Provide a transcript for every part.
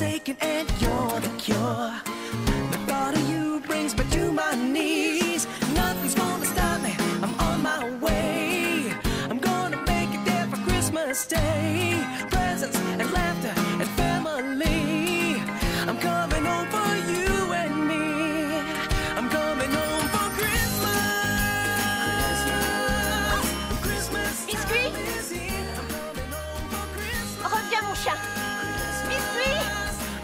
forsaken and you're the cure. The thought of you brings me to my knees. Nothing's gonna stop me, I'm on my way. I'm gonna make it there for Christmas Day. Presents and laughter and family. I'm coming home for you and me. I'm coming home for Christmas. Christmas Biscuit, is here. I'm coming home for Christmas. reviens mon chien. Biscuit,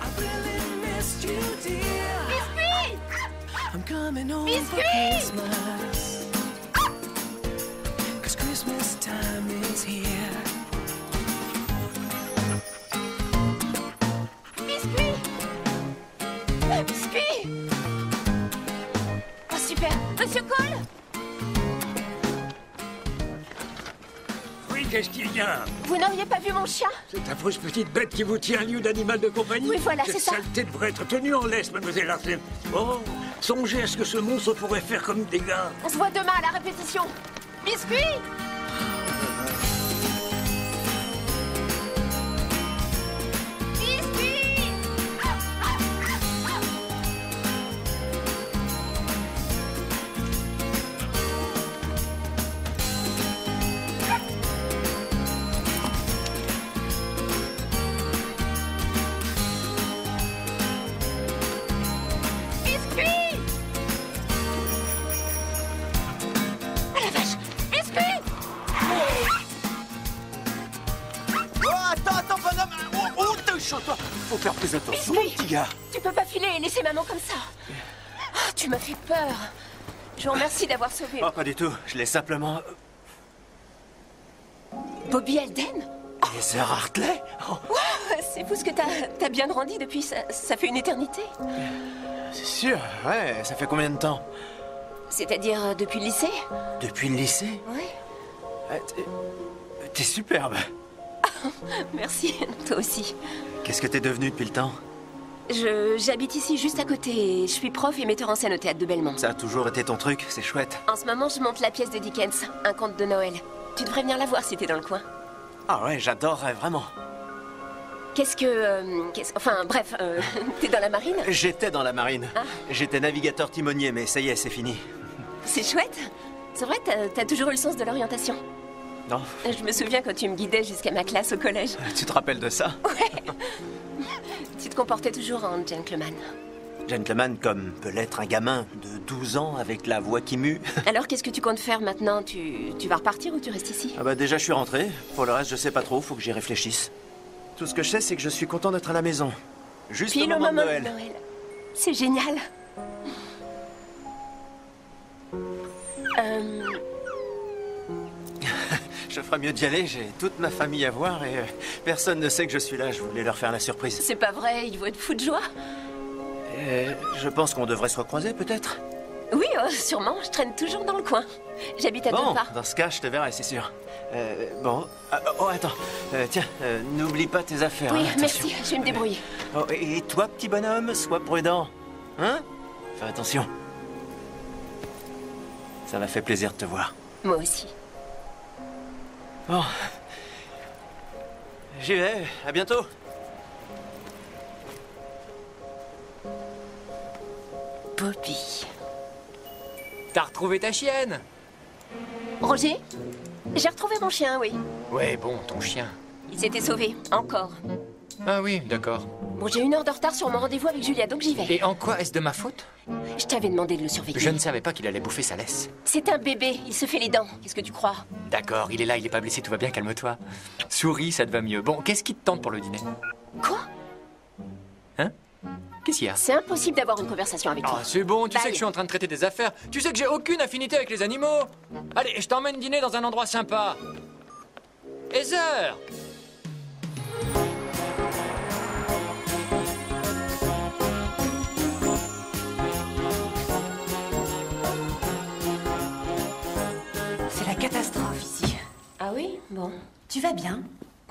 I really missed you, dear. Biscuit, I'm coming home for Biscuit! Christmas. 'Cause Christmas time is here. Biscuit. Biscuit. Oh super, Monsieur Cole. Oui, qu'est-ce qu'il y a? Vous n'auriez pas vu mon chien? Cette affreuse petite bête qui vous tient un lieu d'animal de compagnie? Oui, voilà, c'est Cette ça. saleté devrait être tenue en laisse, mademoiselle Hartley. Oh, songez à ce que ce monstre pourrait faire comme dégâts. On se voit demain à la répétition. Biscuit. Biscuit. Biscuit. Ah la vache. Biscuit. Oh, attends, bonhomme. Oh, te chante. Faut faire plus attention, Biscuit. petit gars. Tu peux pas filer et laisser maman comme ça. Ah, tu m'as fait peur. Je vous remercie d'avoir sauvé Oh, pas du tout. Je l'ai simplement... Bobby Alden. Heather Hartley. Oh, Wow, c'est fou ce que t'as bien grandi depuis. Ça fait une éternité. c'est sûr. Ouais, ça fait combien de temps? C'est-à-dire depuis le lycée? Depuis le lycée? Oui. T'es superbe. Merci, toi aussi. Qu'est-ce que t'es devenue depuis le temps? J'habite ici juste à côté. Je suis prof et metteur en scène au théâtre de Belmont. Ça a toujours été ton truc, c'est chouette. En ce moment, je monte la pièce de Dickens, un conte de Noël. Tu devrais venir la voir si t'es dans le coin. Ah ouais, j'adorerais vraiment. Enfin, bref, t'es dans la marine? J'étais dans la marine. Ah. J'étais navigateur timonier, mais ça y est, c'est fini. C'est chouette. C'est vrai, t'as toujours eu le sens de l'orientation. Non? Je me souviens quand tu me guidais jusqu'à ma classe au collège. Tu te rappelles de ça? Ouais. Tu te comportais toujours en gentleman. Gentleman comme peut l'être un gamin de 12 ans avec la voix qui mue. Alors, qu'est-ce que tu comptes faire maintenant? Tu vas repartir ou tu restes ici? Ah bah déjà, je suis rentré. Pour le reste, je sais pas trop, faut que j'y réfléchisse. Tout ce que je sais, c'est que je suis content d'être à la maison. Juste Puis au le moment moment de Noël. C'est génial. Je ferais mieux d'y aller, j'ai toute ma famille à voir et personne ne sait que je suis là. Je voulais leur faire la surprise. C'est pas vrai, ils vont être fous de joie. Je pense qu'on devrait se recroiser, peut-être. Oui, sûrement, je traîne toujours dans le coin. J'habite à Bon, deux pas. dans ce cas, je te verrai, c'est sûr. Bon. Oh, attends. Tiens, n'oublie pas tes affaires. Oui, hein, attention. merci, je vais me débrouiller. Oh, et toi, petit bonhomme, sois prudent. Hein? Fais attention. Ça m'a fait plaisir de te voir. Moi aussi. Bon. J'y vais, à bientôt. Bobby. T'as retrouvé ta chienne? Roger, j'ai retrouvé mon chien, oui. Ouais, bon, ton chien. Il s'était sauvé, encore. Ah oui, d'accord. Bon, j'ai 1 heure de retard sur mon rendez-vous avec Julia, donc j'y vais. Et en quoi est-ce de ma faute? Je t'avais demandé de le surveiller. Je ne savais pas qu'il allait bouffer sa laisse. C'est un bébé, il se fait les dents. Qu'est-ce que tu crois? D'accord, il est là, il est pas blessé, tout va bien, calme-toi. Souris, ça te va mieux. Bon, qu'est-ce qui te tente pour le dîner? Quoi? Hein? Qu'est-ce qu'il y a? C'est impossible d'avoir une conversation avec toi. Ah, c'est bon, tu Bah, sais que je suis en train de traiter des affaires. Tu sais que j'ai aucune affinité avec les animaux. Allez, je t'emmène dîner dans un endroit sympa. Heather! C'est la catastrophe ici. Ah oui? Bon. Tu vas bien?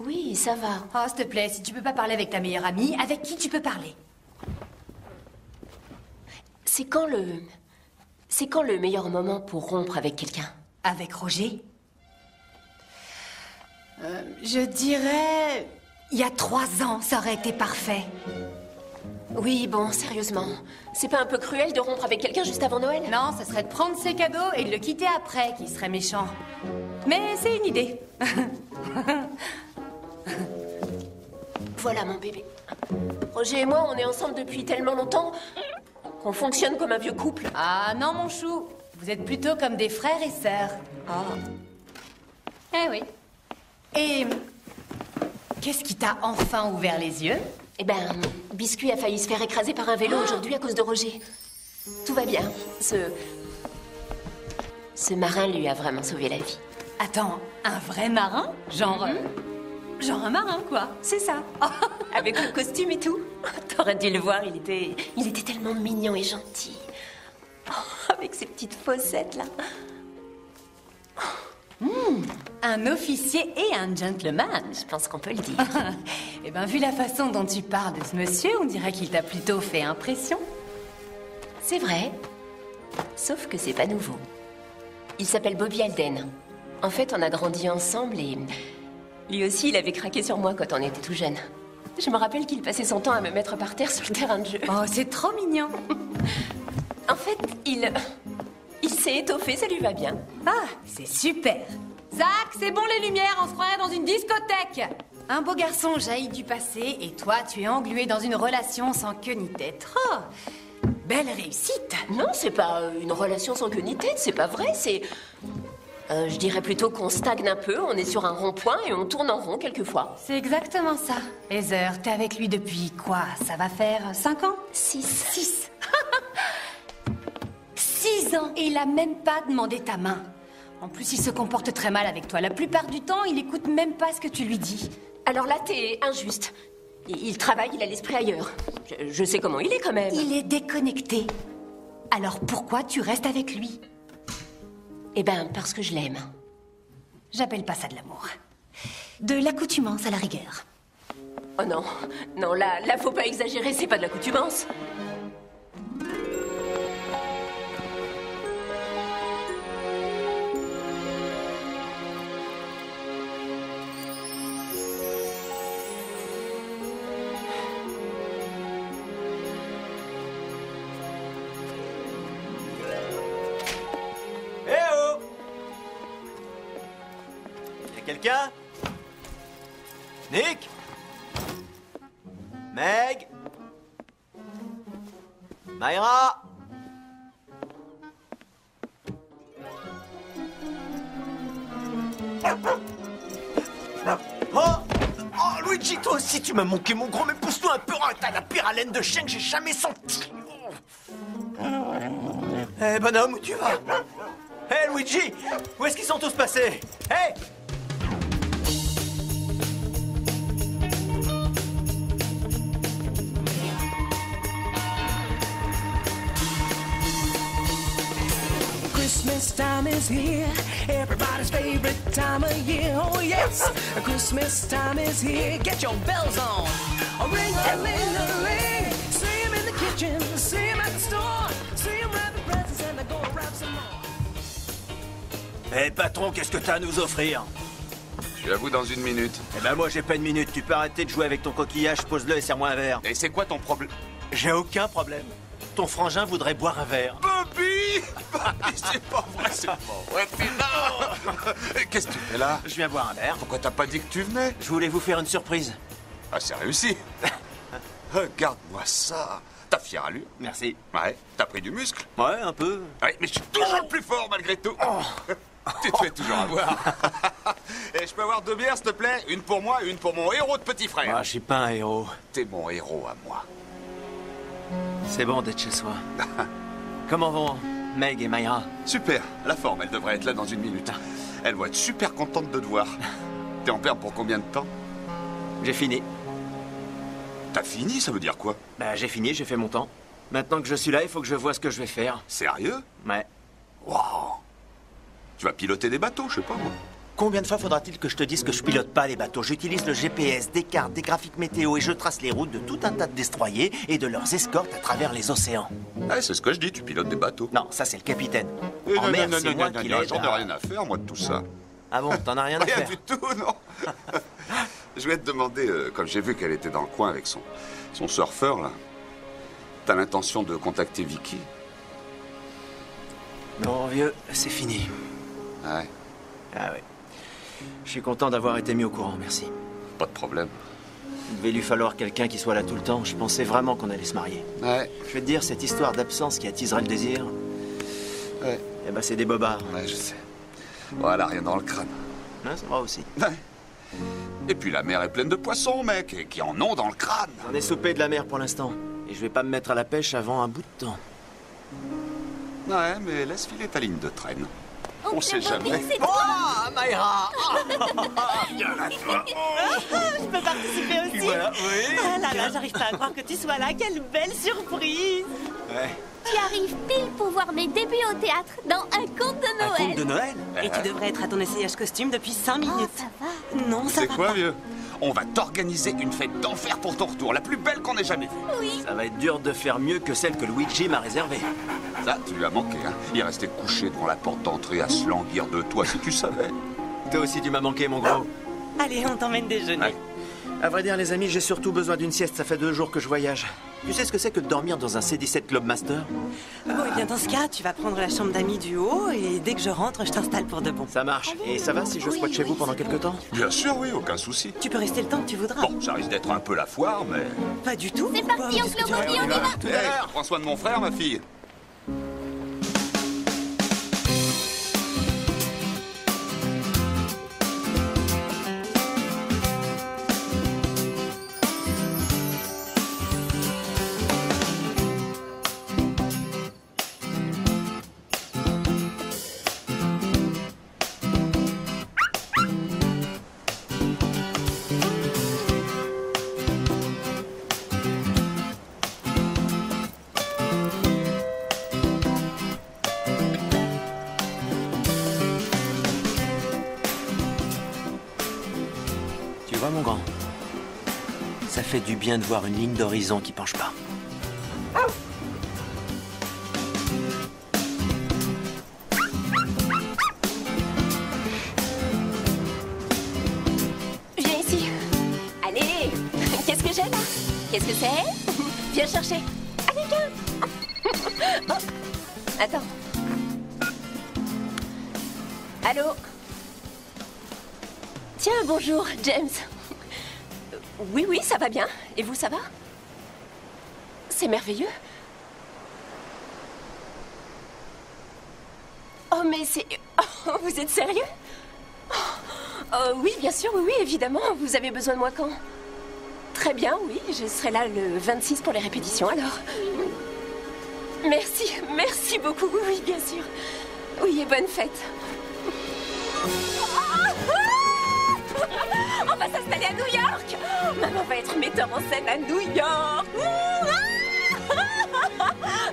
Oui, ça va. Oh, s'il te plaît, si tu peux pas parler avec ta meilleure amie, avec qui tu peux parler? C'est quand le meilleur moment pour rompre avec quelqu'un? Avec Roger? Je dirais... Il y a 3 ans, ça aurait été parfait. Oui, bon, sérieusement. C'est pas un peu cruel de rompre avec quelqu'un juste avant Noël? Non, ça serait de prendre ses cadeaux et de le quitter après qui serait méchant. Mais c'est une idée. Voilà mon bébé. Roger et moi, on est ensemble depuis tellement longtemps qu'on fonctionne comme un vieux couple. Ah non, mon chou. Vous êtes plutôt comme des frères et sœurs. Eh oui. Et qu'est-ce qui t'a enfin ouvert les yeux? Eh ben, Biscuit a failli se faire écraser par un vélo aujourd'hui à cause de Roger. Tout va bien. Ce marin lui a vraiment sauvé la vie. Attends, un vrai marin? Genre un marin, quoi. C'est ça. Avec le costume et tout. T'aurais dû le voir, il était tellement mignon et gentil. Oh, avec ses petites fossettes, là. Un officier et un gentleman. Je pense qu'on peut le dire. Eh ben, vu la façon dont tu parles de ce monsieur, on dirait qu'il t'a plutôt fait impression. C'est vrai. Sauf que c'est pas nouveau. Il s'appelle Bobby Alden. En fait, on a grandi ensemble et... lui aussi, il avait craqué sur moi quand on était tout jeune. Je me rappelle qu'il passait son temps à me mettre par terre sur le terrain de jeu. Oh, c'est trop mignon. En fait, il s'est étoffé, ça lui va bien. Ah, c'est super. Zach, c'est bon les lumières, on se croirait dans une discothèque. Un beau garçon jaillit du passé et toi, tu es englué dans une relation sans queue ni tête. Oh, belle réussite. Non, c'est pas une relation sans queue ni tête, c'est pas vrai, c'est... je dirais plutôt qu'on stagne un peu, on est sur un rond-point et on tourne en rond quelquefois. C'est exactement ça. Heather, t'es avec lui depuis quoi? Ça va faire 5 ans? 6. 6 ans et il a même pas demandé ta main. En plus, il se comporte très mal avec toi. La plupart du temps, il écoute même pas ce que tu lui dis. Alors là, t'es injuste. Il travaille, il a l'esprit ailleurs. Je sais comment il est quand même. Il est déconnecté. Alors pourquoi tu restes avec lui? Eh ben, parce que je l'aime. J'appelle pas ça de l'amour. De l'accoutumance à la rigueur. Oh non, non, là, faut pas exagérer, c'est pas de l'accoutumance. Quelqu'un? Nick? Meg? Myra? Oh, Luigi, toi aussi tu m'as manqué mon gros, mais pousse-toi un peu, t'as la pire haleine de chien que j'ai jamais sentie. Eh bonhomme, où tu vas? Hé Luigi, où est-ce qu'ils sont tous passés? Hé! Christmas time is here, everybody's favorite time of year. Oh yes, Christmas time is here. Get your bells on, a ring a ling a ling. See 'em in the kitchen, see 'em at the store, see 'em wrapping presents and they're gonna wrap some more. Eh patron, qu'est-ce que t'as à nous offrir? Je l'avoue dans une minute. Eh ben moi j'ai pas une minute, tu peux arrêter de jouer avec ton coquillage, pose-le et serre-moi un verre. Et c'est quoi ton problème? J'ai aucun problème. Ton frangin voudrait boire un verre. Bobby! Bobby, c'est pas vrai, c'est pas vrai. Non! Qu'est-ce que tu fais là? Je viens boire un verre. Pourquoi t'as pas dit que tu venais? Je voulais vous faire une surprise. Ah, c'est réussi. Regarde-moi ça. T'as fière allure. Merci. Ouais, t'as pris du muscle. Ouais, un peu. Ouais, mais je suis toujours le plus fort malgré tout. Tu te fais toujours avoir. Et je peux avoir 2 bières, s'il te plaît? Une pour moi et une pour mon héros de petit frère. Moi, je suis pas un héros. T'es mon héros à moi. C'est bon d'être chez soi. Comment vont Meg et Myra? Super, la forme, elle devrait être là dans une minute. Elle va être super contente de te voir. T'es en perme pour combien de temps? J'ai fini. T'as fini, ça veut dire quoi? Bah j'ai fini, j'ai fait mon temps. Maintenant que je suis là, il faut que je vois ce que je vais faire. Sérieux? Ouais. Waouh! Tu vas piloter des bateaux, je sais pas moi. Combien de fois faudra-t-il que je te dise que je pilote pas les bateaux? J'utilise le GPS, des cartes, des graphiques météo et je trace les routes de tout un tas de destroyers et de leurs escortes à travers les océans. Ouais, c'est ce que je dis, tu pilotes des bateaux. Non, ça c'est le capitaine. Non, En mer, non, c'est non, moi non, qui non, l'aide j'en ai à- rien à faire, moi, de tout ça. Ah bon, t'en as rien à Rien faire? du tout, non. Je vais te demander, comme j'ai vu qu'elle était dans le coin avec son surfeur, là, T'as l'intention de contacter Vicky? Non, vieux, c'est fini. Ouais, Ah ouais. Je suis content d'avoir été mis au courant, merci. pas de problème. Il devait lui falloir quelqu'un qui soit là tout le temps. Je pensais vraiment qu'on allait se marier. Ouais, Je vais te dire, cette histoire d'absence qui attiserait le désir, ouais, eh ben c'est des bobards. ouais, je sais. Voilà, rien dans le crâne. Hein, c'est vrai aussi. Ouais. Et puis la mer est pleine de poissons, mec, et qui en ont dans le crâne. J'en ai soupé de la mer pour l'instant. Et je vais pas me mettre à la pêche avant un bout de temps. Ouais, mais laisse filer ta ligne de traîne. On sait jamais. Oh, Mayra! Je peux participer aussi. Voilà, oui. Ah là là, j'arrive pas à croire que tu sois là. Quelle belle surprise. Ouais. Tu arrives pile pour voir mes débuts au théâtre dans un conte de Un Noël. conte de Noël? Et tu devrais être à ton essayage costume depuis 5 minutes. ça va. Non, ça C'est va quoi, pas. vieux? On va t'organiser une fête d'enfer pour ton retour, la plus belle qu'on ait jamais vue. Ça va être dur de faire mieux que celle que Luigi m'a réservée. Ça, tu lui as manqué, hein. Il restait couché devant la porte d'entrée à se languir de toi, si tu savais. Toi aussi, tu m'as manqué, mon gros. Allez, on t'emmène déjeuner. Ouais. À vrai dire, les amis, j'ai surtout besoin d'une sieste. Ça fait 2 jours que je voyage. Tu sais ce que c'est que de dormir dans un C17 Club Master? Bon, et bien dans ce cas, tu vas prendre la chambre d'amis du haut et dès que je rentre, je t'installe pour de bon. Ça marche. Et ça va si je squatte chez vous pendant quelques temps? Bien sûr, oui, aucun souci. Tu peux rester le temps que tu voudras. Bon, ça risque d'être un peu la foire, mais... Pas du tout. C'est Pourquoi? parti, Qu'est-ce que oncle tu Bobby, racontes? on y va. Tout à l'heure. Prends soin de mon frère, ma fille. Tu vois, mon grand? Ça fait du bien de voir une ligne d'horizon qui penche pas. Viens ici. Allez. Qu'est-ce que j'ai là? Qu'est-ce que c'est? Viens chercher. Allez, viens. Oh. Attends. Allô? Tiens, bonjour, James. Oui, oui, ça va bien. Et vous, ça va? C'est merveilleux. Oh, mais c'est... Oh, vous êtes sérieux? Oui, bien sûr, oui, oui, évidemment. Vous avez besoin de moi quand? Très bien, oui. Je serai là le 26 pour les répétitions, alors. Merci, merci beaucoup. Oui, oui, bien sûr. Oui, et bonne fête. On va s'installer à New York. Maman va être metteur en scène à New York.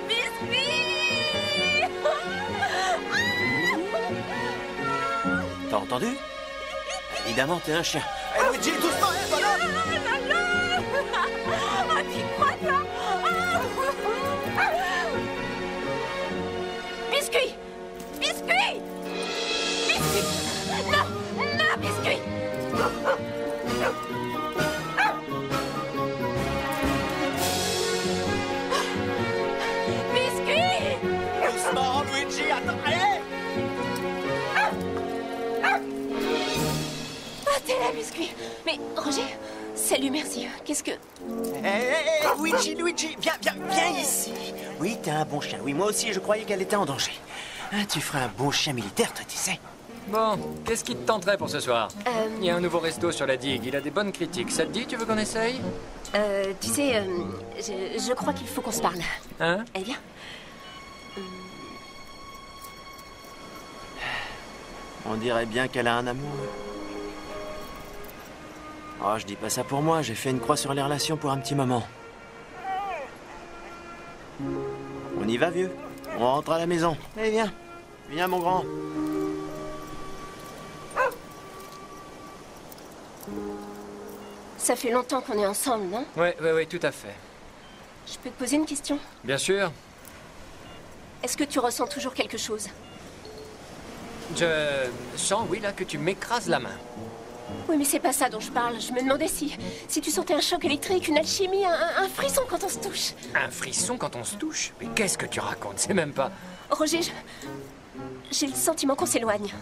Biscuit. T'as entendu? Évidemment, t'es un chien. Eh, Luigi, doucement, voilà! Ah, tu crois, toi? Biscuit. Biscuit. Biscuit. Non, non, biscuit. Biscuit. Doucement, Luigi, attends, allez! Ah, t'es là, biscuit. Mais, Roger, salut, merci. Qu'est-ce que... Luigi, Luigi, viens ici. Oui, t'es un bon chien. Oui, moi aussi, je croyais qu'elle était en danger. Ah, tu ferais un bon chien militaire, toi, tu sais. Bon, qu'est-ce qui te tenterait pour ce soir? Il y a un nouveau resto sur la digue, il a des bonnes critiques. Ça te dit, tu veux qu'on essaye? Tu sais, je crois qu'il faut qu'on se parle. Hein? Allez, viens. On dirait bien qu'elle a un amour. Oh, je dis pas ça pour moi, j'ai fait une croix sur les relations pour un petit moment. On y va, vieux? On rentre à la maison. Allez, viens. Viens, mon grand. Ça fait longtemps qu'on est ensemble, non? Ouais, tout à fait. Je peux te poser une question? Bien sûr. Est-ce que tu ressens toujours quelque chose? Je sens, oui, là, que tu m'écrases la main. Oui, mais c'est pas ça dont je parle. Je me demandais si tu sentais un choc électrique, une alchimie, un frisson quand on se touche. Un frisson quand on se touche? Mais qu'est-ce que tu racontes? C'est même pas... Roger, j'ai le sentiment qu'on s'éloigne.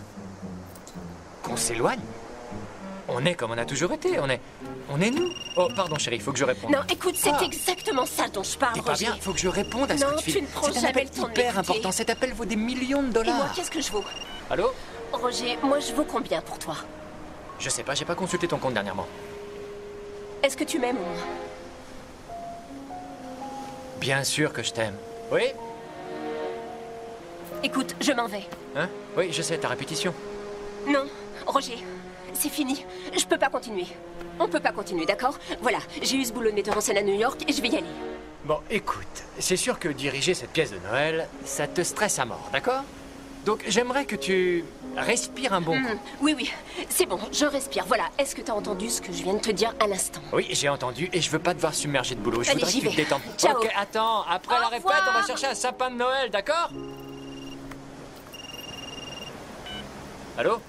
Qu'on s'éloigne? On est comme on a toujours été, on est nous. Oh, pardon chérie, faut que je réponde. Non, écoute, c'est exactement ça dont je parle, T'es pas Roger. bien, faut que je réponde à ce que tu fais. Non, tu ne prends C'est un jamais appel le temps de hyper m'écouter. important, cet appel vaut des millions de Et dollars. moi, qu'est-ce que je vaux? Allô? Roger, moi, je vaux combien pour toi? Je sais pas, j'ai pas consulté ton compte dernièrement. Est-ce que tu m'aimes au moins? Bien sûr que je t'aime. Oui? Écoute, je m'en vais. Hein? Oui, je sais, ta répétition. Non, Roger, c'est fini. Je peux pas continuer. On peut pas continuer, d'accord? Voilà, j'ai eu ce boulot de metteur en scène à New York et je vais y aller. Bon, écoute, c'est sûr que diriger cette pièce de Noël, ça te stresse à mort, d'accord? Donc j'aimerais que tu respires un bon coup. Oui, c'est bon, je respire. Voilà, est-ce que t'as entendu ce que je viens de te dire à l'instant? Oui, j'ai entendu et je veux pas devoir submerger de boulot. Je Allez, voudrais que j'y tu te vais. détendes. Ciao. Ok, attends, après Au la répète, revoir. on va chercher un sapin de Noël, d'accord? Allô?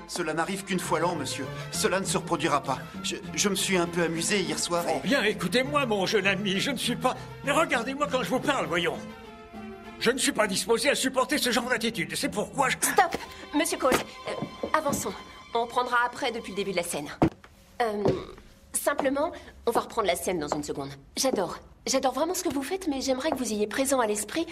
Cela n'arrive qu'une fois l'an, monsieur. Cela ne se reproduira pas. Je me suis un peu amusé hier soir et... Bien, écoutez-moi, mon jeune ami, je ne suis pas... Mais regardez-moi quand je vous parle, voyons. Je ne suis pas disposé à supporter ce genre d'attitude. C'est pourquoi je... Stop, Monsieur Cole. Avançons. On prendra après depuis le début de la scène. Simplement, on va reprendre la scène dans une seconde. J'adore vraiment ce que vous faites, mais j'aimerais que vous ayez présent à l'esprit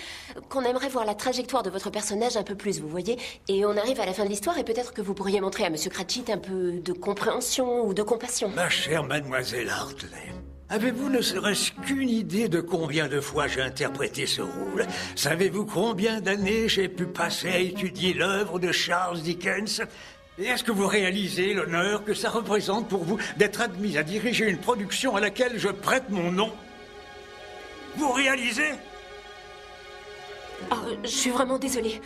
qu'on aimerait voir la trajectoire de votre personnage un peu plus, vous voyez. Et on arrive à la fin de l'histoire et peut-être que vous pourriez montrer à Monsieur Cratchit un peu de compréhension ou de compassion. Ma chère mademoiselle Hartley, avez-vous ne serait-ce qu'une idée de combien de fois j'ai interprété ce rôle? Savez-vous combien d'années j'ai pu passer à étudier l'œuvre de Charles Dickens? Et est-ce que vous réalisez l'honneur que ça représente pour vous d'être admis à diriger une production à laquelle je prête mon nom? Vous réalisez? Oh, je suis vraiment désolée.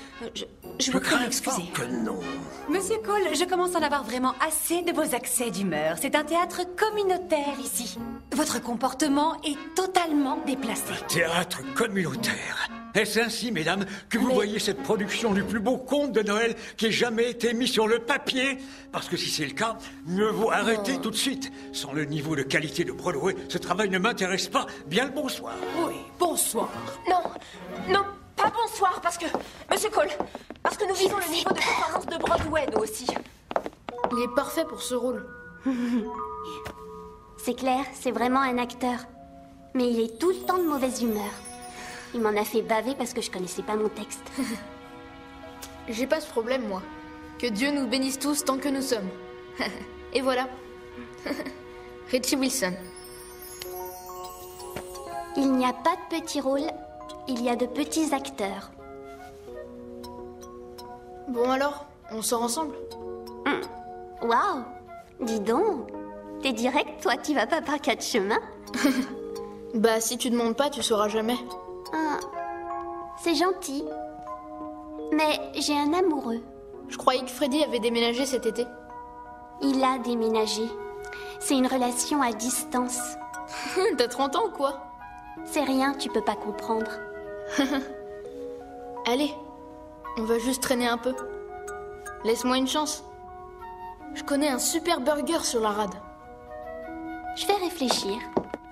Je vous prie d'excuser. Que non. Monsieur Cole, je commence à en avoir vraiment assez de vos accès d'humeur. C'est un théâtre communautaire ici. Votre comportement est totalement déplacé. Théâtre communautaire. Est-ce ainsi, mesdames, que vous voyez cette production du plus beau conte de Noël qui ait jamais été mis sur le papier? Parce que si c'est le cas, mieux vaut arrêter tout de suite. Sans le niveau de qualité de Broadway, ce travail ne m'intéresse pas. Bien le bonsoir. Oui, bonsoir. Non, pas bonsoir, parce que... Monsieur Cole, parce que nous visons le niveau de performance de Broadway, nous aussi. Il est parfait pour ce rôle. C'est clair, c'est vraiment un acteur. Mais il est tout le temps de mauvaise humeur. Il m'en a fait baver parce que je connaissais pas mon texte. J'ai pas ce problème, moi. Que Dieu nous bénisse tous tant que nous sommes. Et voilà. Richie Wilson. Il n'y a pas de petits rôles, il y a de petits acteurs. Bon alors, on sort ensemble? Waouh! Dis donc, t'es direct, toi, tu vas pas par quatre chemins? Bah, si tu demandes pas, tu sauras jamais. Ah, c'est gentil. Mais j'ai un amoureux. Je croyais que Freddy avait déménagé cet été. Il a déménagé. C'est une relation à distance. T'as 30 ans ou quoi? C'est rien, tu peux pas comprendre. Allez, on va juste traîner un peu. Laisse-moi une chance. Je connais un super burger sur la rade. Je vais réfléchir.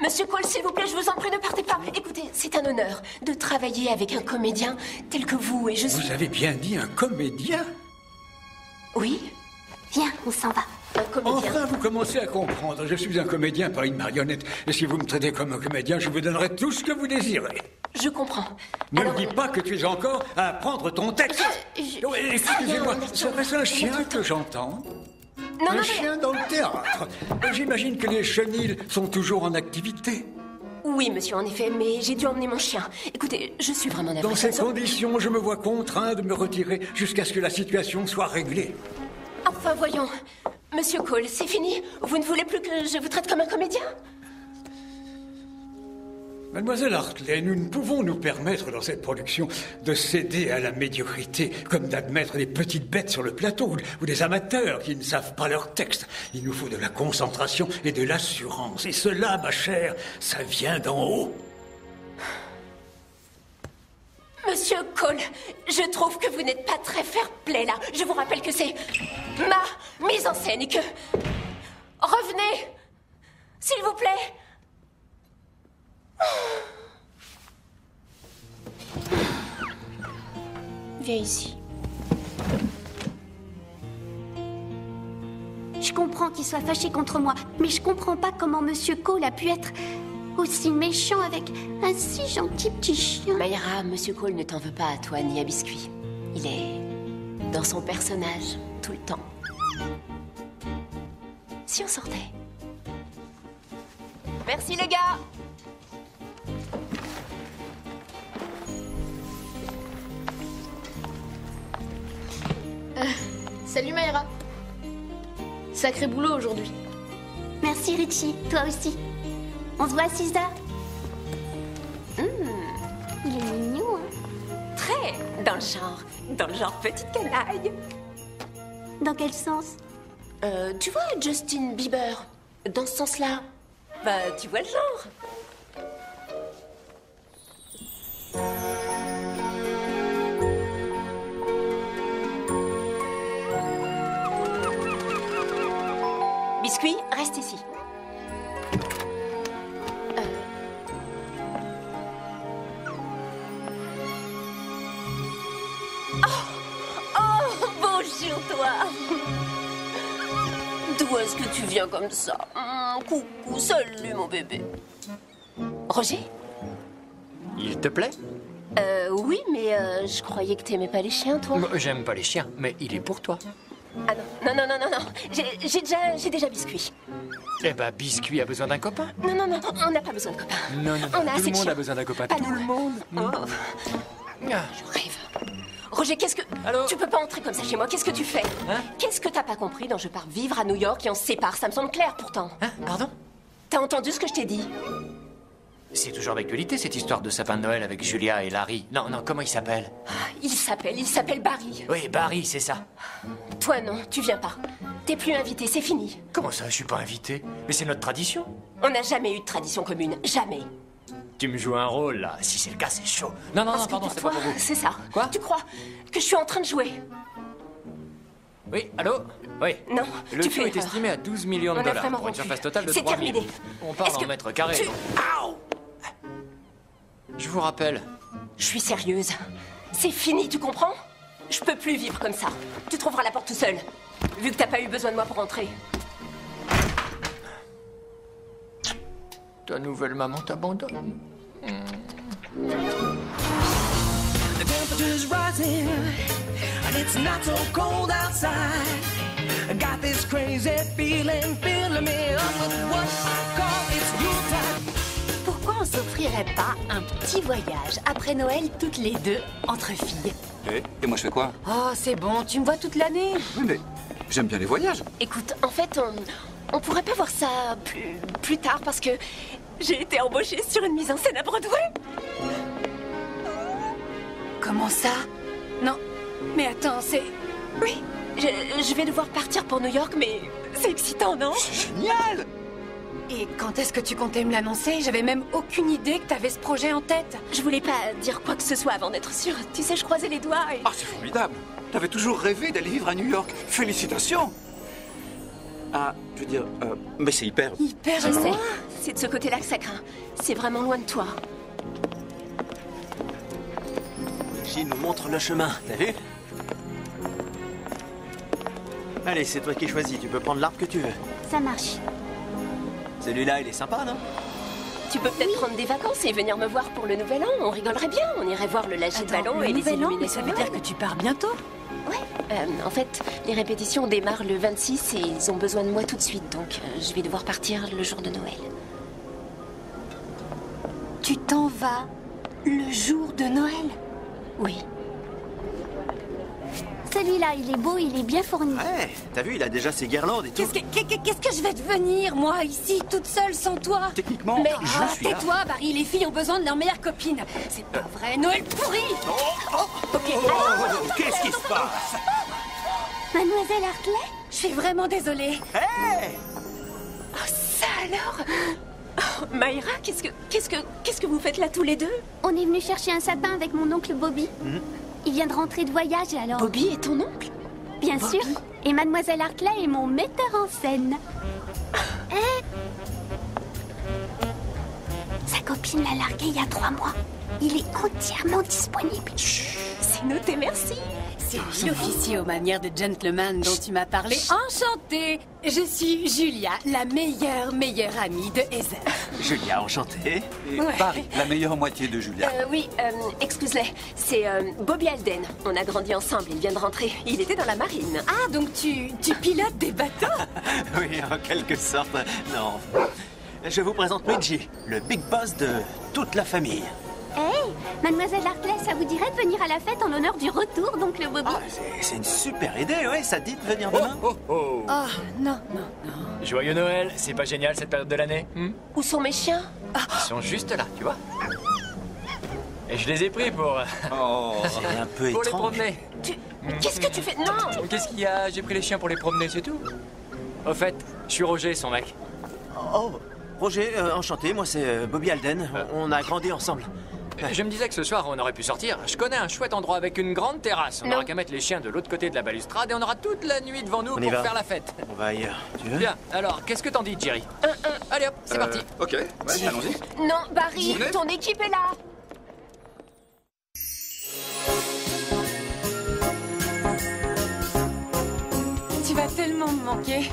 Monsieur Cole, s'il vous plaît, je vous en prie, ne partez pas. Écoutez, c'est un honneur de travailler avec un comédien tel que vous et je suis... Vous avez bien dit un comédien? Oui? Viens, on s'en va. Un comédien. Enfin, vous commencez à comprendre. Je suis un comédien, pas une marionnette. Et si vous me traitez comme un comédien, je vous donnerai tout ce que vous désirez. Je comprends. Ne Alors... me dis pas que tu es encore à apprendre ton texte. Oh, excusez-moi, serait-ce un chien que j'entends? Un chien dans le théâtre. J'imagine que les chenilles sont toujours en activité. Oui, monsieur, en effet, mais j'ai dû emmener mon chien. Écoutez, je suis vraiment navrée. Dans ces conditions, je me vois contraint de me retirer jusqu'à ce que la situation soit réglée. Enfin, voyons. Monsieur Cole, c'est fini? Vous ne voulez plus que je vous traite comme un comédien? Mademoiselle Hartley, nous ne pouvons nous permettre dans cette production de céder à la médiocrité, comme d'admettre des petites bêtes sur le plateau ou des amateurs qui ne savent pas leur texte. Il nous faut de la concentration et de l'assurance. Et cela, ma chère, ça vient d'en haut. Monsieur Cole, je trouve que vous n'êtes pas très fair-play là. Je vous rappelle que c'est ma mise en scène et que... Revenez, s'il vous plaît. Viens ici. Je comprends qu'il soit fâché contre moi, mais je comprends pas comment Monsieur Cole a pu être aussi méchant avec un si gentil petit chien. Mayra, Monsieur Cole ne t'en veut pas à toi ni à Biscuit. Il est dans son personnage tout le temps. Si on sortait. Merci les gars. Salut Mayra. Sacré boulot aujourd'hui. Merci Richie, toi aussi. On se voit à 6h. Il est mignon, hein. Très dans le genre petite canaille. Dans quel sens? Tu vois Justin Bieber, dans ce sens-là. Bah, tu vois le genre. Biscuit, reste ici. Oh, bonjour toi. D'où est-ce que tu viens comme ça? Coucou, salut mon bébé. Roger? Il te plaît? Oui, mais je croyais que t'aimais pas les chiens, toi. J'aime pas les chiens, mais il est pour toi. Ah non. J'ai déjà Biscuit. Eh ben, Biscuit a besoin d'un copain. Non, on n'a pas besoin de copains. Non, On a tout assez le de monde chiens. a besoin d'un copain. Pas Tout nous. le monde. Oh. Je rêve. Roger, qu'est-ce que... Allô? Tu peux pas entrer comme ça chez moi, qu'est-ce que tu fais? Hein? Qu'est-ce que t'as pas compris dans je pars vivre à New York et on se sépare? Ça me semble clair pourtant. Hein? Pardon? T'as entendu ce que je t'ai dit? C'est toujours d'actualité, cette histoire de sapin de Noël avec Julia et Larry. Non, comment il s'appelle? Il s'appelle Barry. Oui, Barry, c'est ça. Toi non, tu viens pas. T'es plus invité, c'est fini. Comment ça, je suis pas invité? Mais c'est notre tradition. On n'a jamais eu de tradition commune, jamais. Tu me joues un rôle, là. Si c'est le cas, c'est chaud. Non, Parce que pardon, pour c'est toi, pas pour vous. c'est ça. Quoi? Tu crois que je suis en train de jouer? Oui, allô? Oui. Non, Le tu tout fais est erreur. estimé à 12 millions de On a dollars vraiment pour une rompu. surface totale de C'est 3 000. terminé. On parle Est-ce en que mètres carrés. tu- donc. Je vous rappelle. Je suis sérieuse. C'est fini, tu comprends? Je peux plus vivre comme ça. Tu trouveras la porte tout seul. Vu que t'as pas eu besoin de moi pour rentrer. Ta nouvelle maman t'abandonne. The temperature's rising, and it's not so cold outside. I got this crazy feeling, filling me up with what I call it's Yuletide. Pourquoi on s'offrirait pas un petit voyage après Noël toutes les deux entre filles? Et moi je fais quoi? Oh, c'est bon, tu me vois toute l'année. Oui, mais j'aime bien les voyages. Écoute, en fait, on pourrait pas voir ça plus tard parce que j'ai été embauchée sur une mise en scène à Broadway. Comment ça? Non, mais attends, c'est... Oui, je vais devoir partir pour New York, mais c'est excitant, non? C'est génial! Et quand est-ce que tu comptais me l'annoncer? J'avais même aucune idée que t'avais ce projet en tête. Je voulais pas dire quoi que ce soit avant d'être sûre. Tu sais, je croisais les doigts et... Ah, c'est formidable! T'avais toujours rêvé d'aller vivre à New York. Félicitations! Ah, je veux dire, mais c'est hyper... Hyper, je sais. C'est de ce côté-là que ça craint. C'est vraiment loin de toi. Gilles nous montre le chemin, t'as vu? Allez, c'est toi qui choisis, tu peux prendre l'arbre que tu veux. Ça marche. Celui-là, il est sympa, non? Tu peux peut-être prendre des vacances et venir me voir pour le Nouvel An. On rigolerait bien. On irait voir le lâcher de ballon le et les nouvel an, mais illuminations. ça veut dire que tu pars bientôt? Ouais. En fait, les répétitions démarrent le 26 et ils ont besoin de moi tout de suite. Donc, je vais devoir partir le jour de Noël. Tu t'en vas le jour de Noël? Oui. Celui-là, il est beau, il est bien fourni. Ouais, t'as vu, il a déjà ses guirlandes et tout. Qu'est-ce que je vais devenir, moi, ici, toute seule, sans toi? Techniquement, Mais je suis là. tais-toi, Barry, les filles ont besoin de leur meilleure copine. C'est pas vrai, Noël pourri! Qu'est-ce qui se passe? Mademoiselle Hartley? Je suis vraiment désolée. Hey! Oh, ça alors! Mayra, qu'est-ce que vous faites là tous les deux? On est venu chercher un sapin avec mon oncle Bobby. Il vient de rentrer de voyage alors. Bobby est ton oncle? Bien Bobby. sûr. Et Mademoiselle Hartley est mon metteur en scène. Sa copine l'a largué il y a 3 mois. Il est entièrement disponible. C'est noté, merci. C'est lui l'officier aux manières de gentleman dont tu m'as parlé. Enchantée. Je suis Julia, la meilleure amie de Heather. Julia, enchanté. Et Barry, la meilleure moitié de Julia. Oui, excuse-les. C'est Bobby Alden. On a grandi ensemble, il vient de rentrer. Il était dans la marine. Ah, donc tu pilotes des bateaux? Oui, en quelque sorte. Non. Je vous présente Luigi, le big boss de toute la famille. Hey, Mademoiselle Hartley, ça vous dirait de venir à la fête en l'honneur du retour d'oncle Bobby? Ah, c'est une super idée, ouais. Ça dit de venir demain? Oh, non. Joyeux Noël, c'est pas génial cette période de l'année? Où sont mes chiens? Ils sont juste là, tu vois. Et je les ai pris pour... C'est un peu pour les étrange. promener. Qu'est-ce que tu fais? Non! Qu'est-ce qu'il y a? J'ai pris les chiens pour les promener, c'est tout. Au fait, je suis Roger, son mec. Oh, Roger, enchanté, moi c'est Bobby Alden. On a grandi ensemble. Je me disais que ce soir, on aurait pu sortir. Je connais un chouette endroit avec une grande terrasse. On n'aura qu'à mettre les chiens de l'autre côté de la balustrade et on aura toute la nuit devant nous pour faire la fête. On va ailleurs. Tu veux? Bien, alors, qu'est-ce que t'en dis, Jerry? Allez hop, c'est parti. Ok, ouais, allons-y. Non, Barry, ton équipe est là. Tu vas tellement me manquer.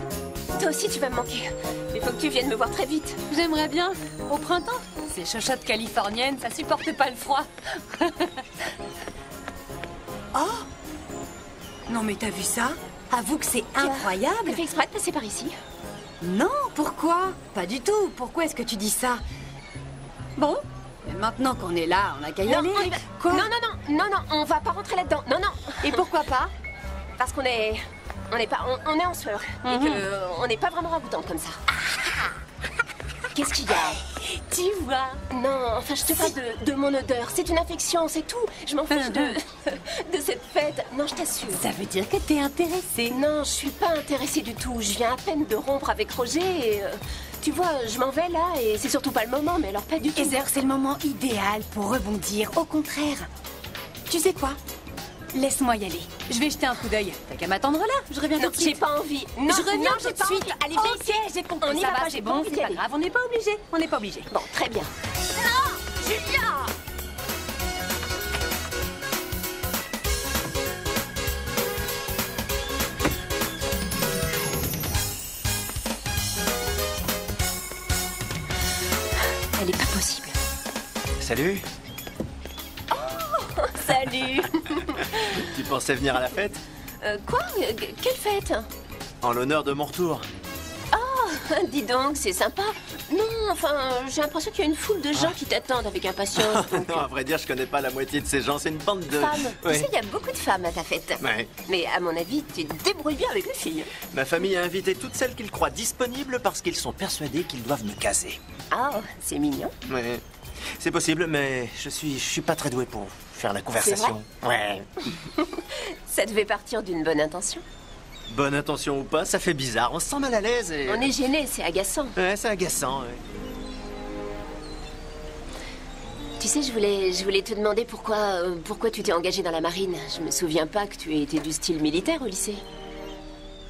Toi aussi, tu vas me manquer. Il faut que tu viennes me voir très vite. J'aimerais bien. Au printemps. Ces chochottes californiennes, ça supporte pas le froid. Oh! Non mais t'as vu ça? Avoue que c'est incroyable. T'as fait exprès de passer par ici? Non, pourquoi? Pas du tout. Pourquoi est-ce que tu dis ça? Bon, mais maintenant qu'on est là, on a qu'à y aller. On y va. Quoi? Non, on va pas rentrer là-dedans. Non. Et pourquoi pas? Parce qu'on est... On est en sueur. Et qu'on n'est pas vraiment ragoûtante comme ça. Qu'est-ce qu'il y a? Tu vois? Non, enfin, je te parle de mon odeur. C'est une infection, c'est tout. Je m'en fiche de cette fête. Non, je t'assure. Ça veut dire que t'es intéressée. Non, je suis pas intéressée du tout. Je viens à peine de rompre avec Roger et... tu vois, je m'en vais là et c'est surtout pas le moment, mais alors pas du tout. Heather, c'est le moment idéal pour rebondir. Au contraire. Tu sais quoi? Laisse-moi y aller. Je vais jeter un coup d'œil. T'as qu'à m'attendre là. Je reviens tout de suite. J'ai pas envie. Non, je reviens tout j'ai de pas suite. envie. Allez, Ok, viens. j'ai compris. On y Ça va va, pas, c'est j'ai pas bon, envie c'est d'y pas aller. grave. On n'est pas obligé. On n'est pas obligé. Bon, très bien. Non, Julia! Elle est pas possible. Salut. Salut. Tu pensais venir à la fête? Quoi? Quelle fête? En l'honneur de mon retour. Oh, dis donc, c'est sympa. Non, enfin, j'ai l'impression qu'il y a une foule de gens qui t'attendent avec impatience. Non, à vrai dire, je connais pas la moitié de ces gens. C'est une bande de... Femmes. Ouais. Tu sais, il y a beaucoup de femmes à ta fête. Ouais. Mais à mon avis, tu te débrouilles bien avec les filles. Ma famille a invité toutes celles qu'ils croient disponibles parce qu'ils sont persuadés qu'ils doivent me caser. Ah, c'est mignon. Ouais. C'est possible, mais je suis pas très doué pour faire la conversation. Ouais. Ça devait partir d'une bonne intention. Bonne intention ou pas, ça fait bizarre. On se sent mal à l'aise et... On est gêné, c'est agaçant. Ouais, c'est agaçant, ouais. Tu sais, je voulais te demander pourquoi tu t'es engagé dans la marine. Je me souviens pas que tu aies été du style militaire au lycée.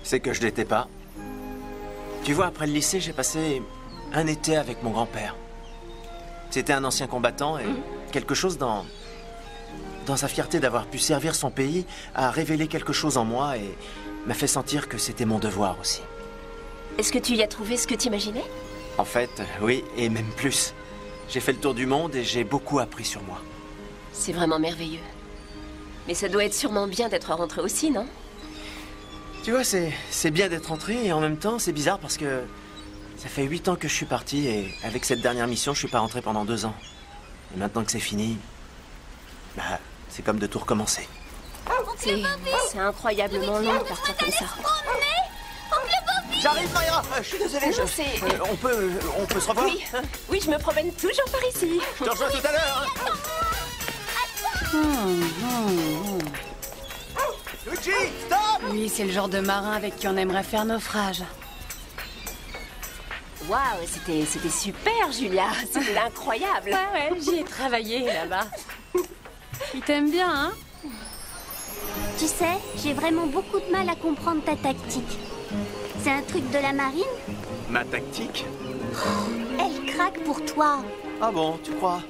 C'est que je l'étais pas. Tu vois, après le lycée, j'ai passé un été avec mon grand-père. C'était un ancien combattant et quelque chose dans sa fierté d'avoir pu servir son pays a révélé quelque chose en moi et m'a fait sentir que c'était mon devoir aussi. Est-ce que tu y as trouvé ce que tu imaginais? En fait, oui, et même plus. J'ai fait le tour du monde et j'ai beaucoup appris sur moi. C'est vraiment merveilleux. Mais ça doit être sûrement bien d'être rentré aussi, non? Tu vois, c'est bien d'être rentré et en même temps, c'est bizarre parce que ça fait 8 ans que je suis parti et avec cette dernière mission, je suis pas rentré pendant 2 ans. Et maintenant que c'est fini, bah, c'est comme de tout recommencer. C'est incroyablement long de partir comme ça. J'arrive, Mayra. Je suis désolé. On peut se revoir? Oui, je me promène toujours par ici. Je te rejoins tout à l'heure. Luigi, stop! Lui, c'est le genre de marin avec qui on aimerait faire naufrage. waouh, c'était super, Julia. C'était incroyable. Ouais, j'y ai travaillé là-bas. Il t'aime bien, hein? Tu sais, j'ai vraiment beaucoup de mal à comprendre ta tactique. C'est un truc de la marine? Ma tactique? Elle craque pour toi. Ah bon, tu crois?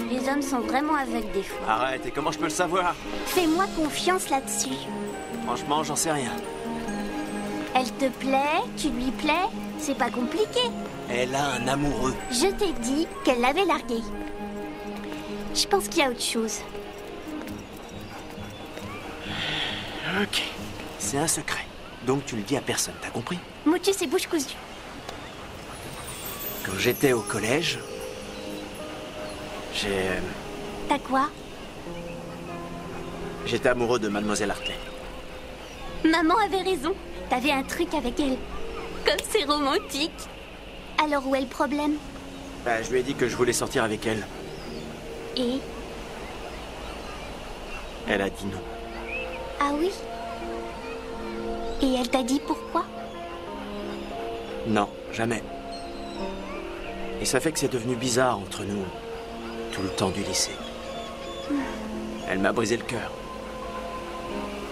Les hommes sont vraiment aveugles des fois. Arrête, et comment je peux le savoir? Fais-moi confiance là-dessus. Franchement, j'en sais rien. Elle te plaît? Tu lui plais? C'est pas compliqué. Elle a un amoureux. Je t'ai dit qu'elle l'avait largué. Je pense qu'il y a autre chose. Ok. C'est un secret. Donc tu le dis à personne, t'as compris? Motus et bouche cousue. Quand j'étais au collège, T'as quoi? j'étais amoureux de Mademoiselle Hartley. Maman avait raison. T'avais un truc avec elle. Comme c'est romantique. Alors où est le problème? Bah, je lui ai dit que je voulais sortir avec elle. Et? Elle a dit non. Ah oui? Et elle t'a dit pourquoi? Non, jamais. Et ça fait que c'est devenu bizarre entre nous, tout le temps du lycée. Elle m'a brisé le cœur.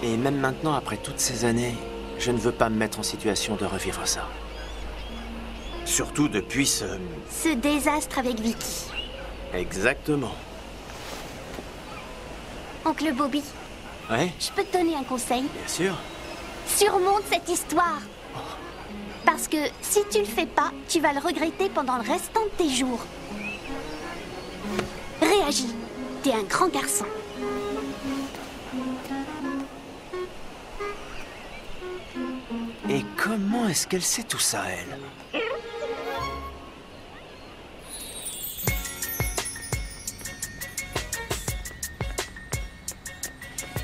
Et même maintenant, après toutes ces années, je ne veux pas me mettre en situation de revivre ça. Surtout depuis ce désastre avec Vicky. Exactement. Oncle Bobby, Ouais, je peux te donner un conseil? bien sûr. Surmonte cette histoire. Parce que si tu le fais pas, tu vas le regretter pendant le restant de tes jours. Réagis. T'es un grand garçon. Et comment est-ce qu'elle sait tout ça, elle?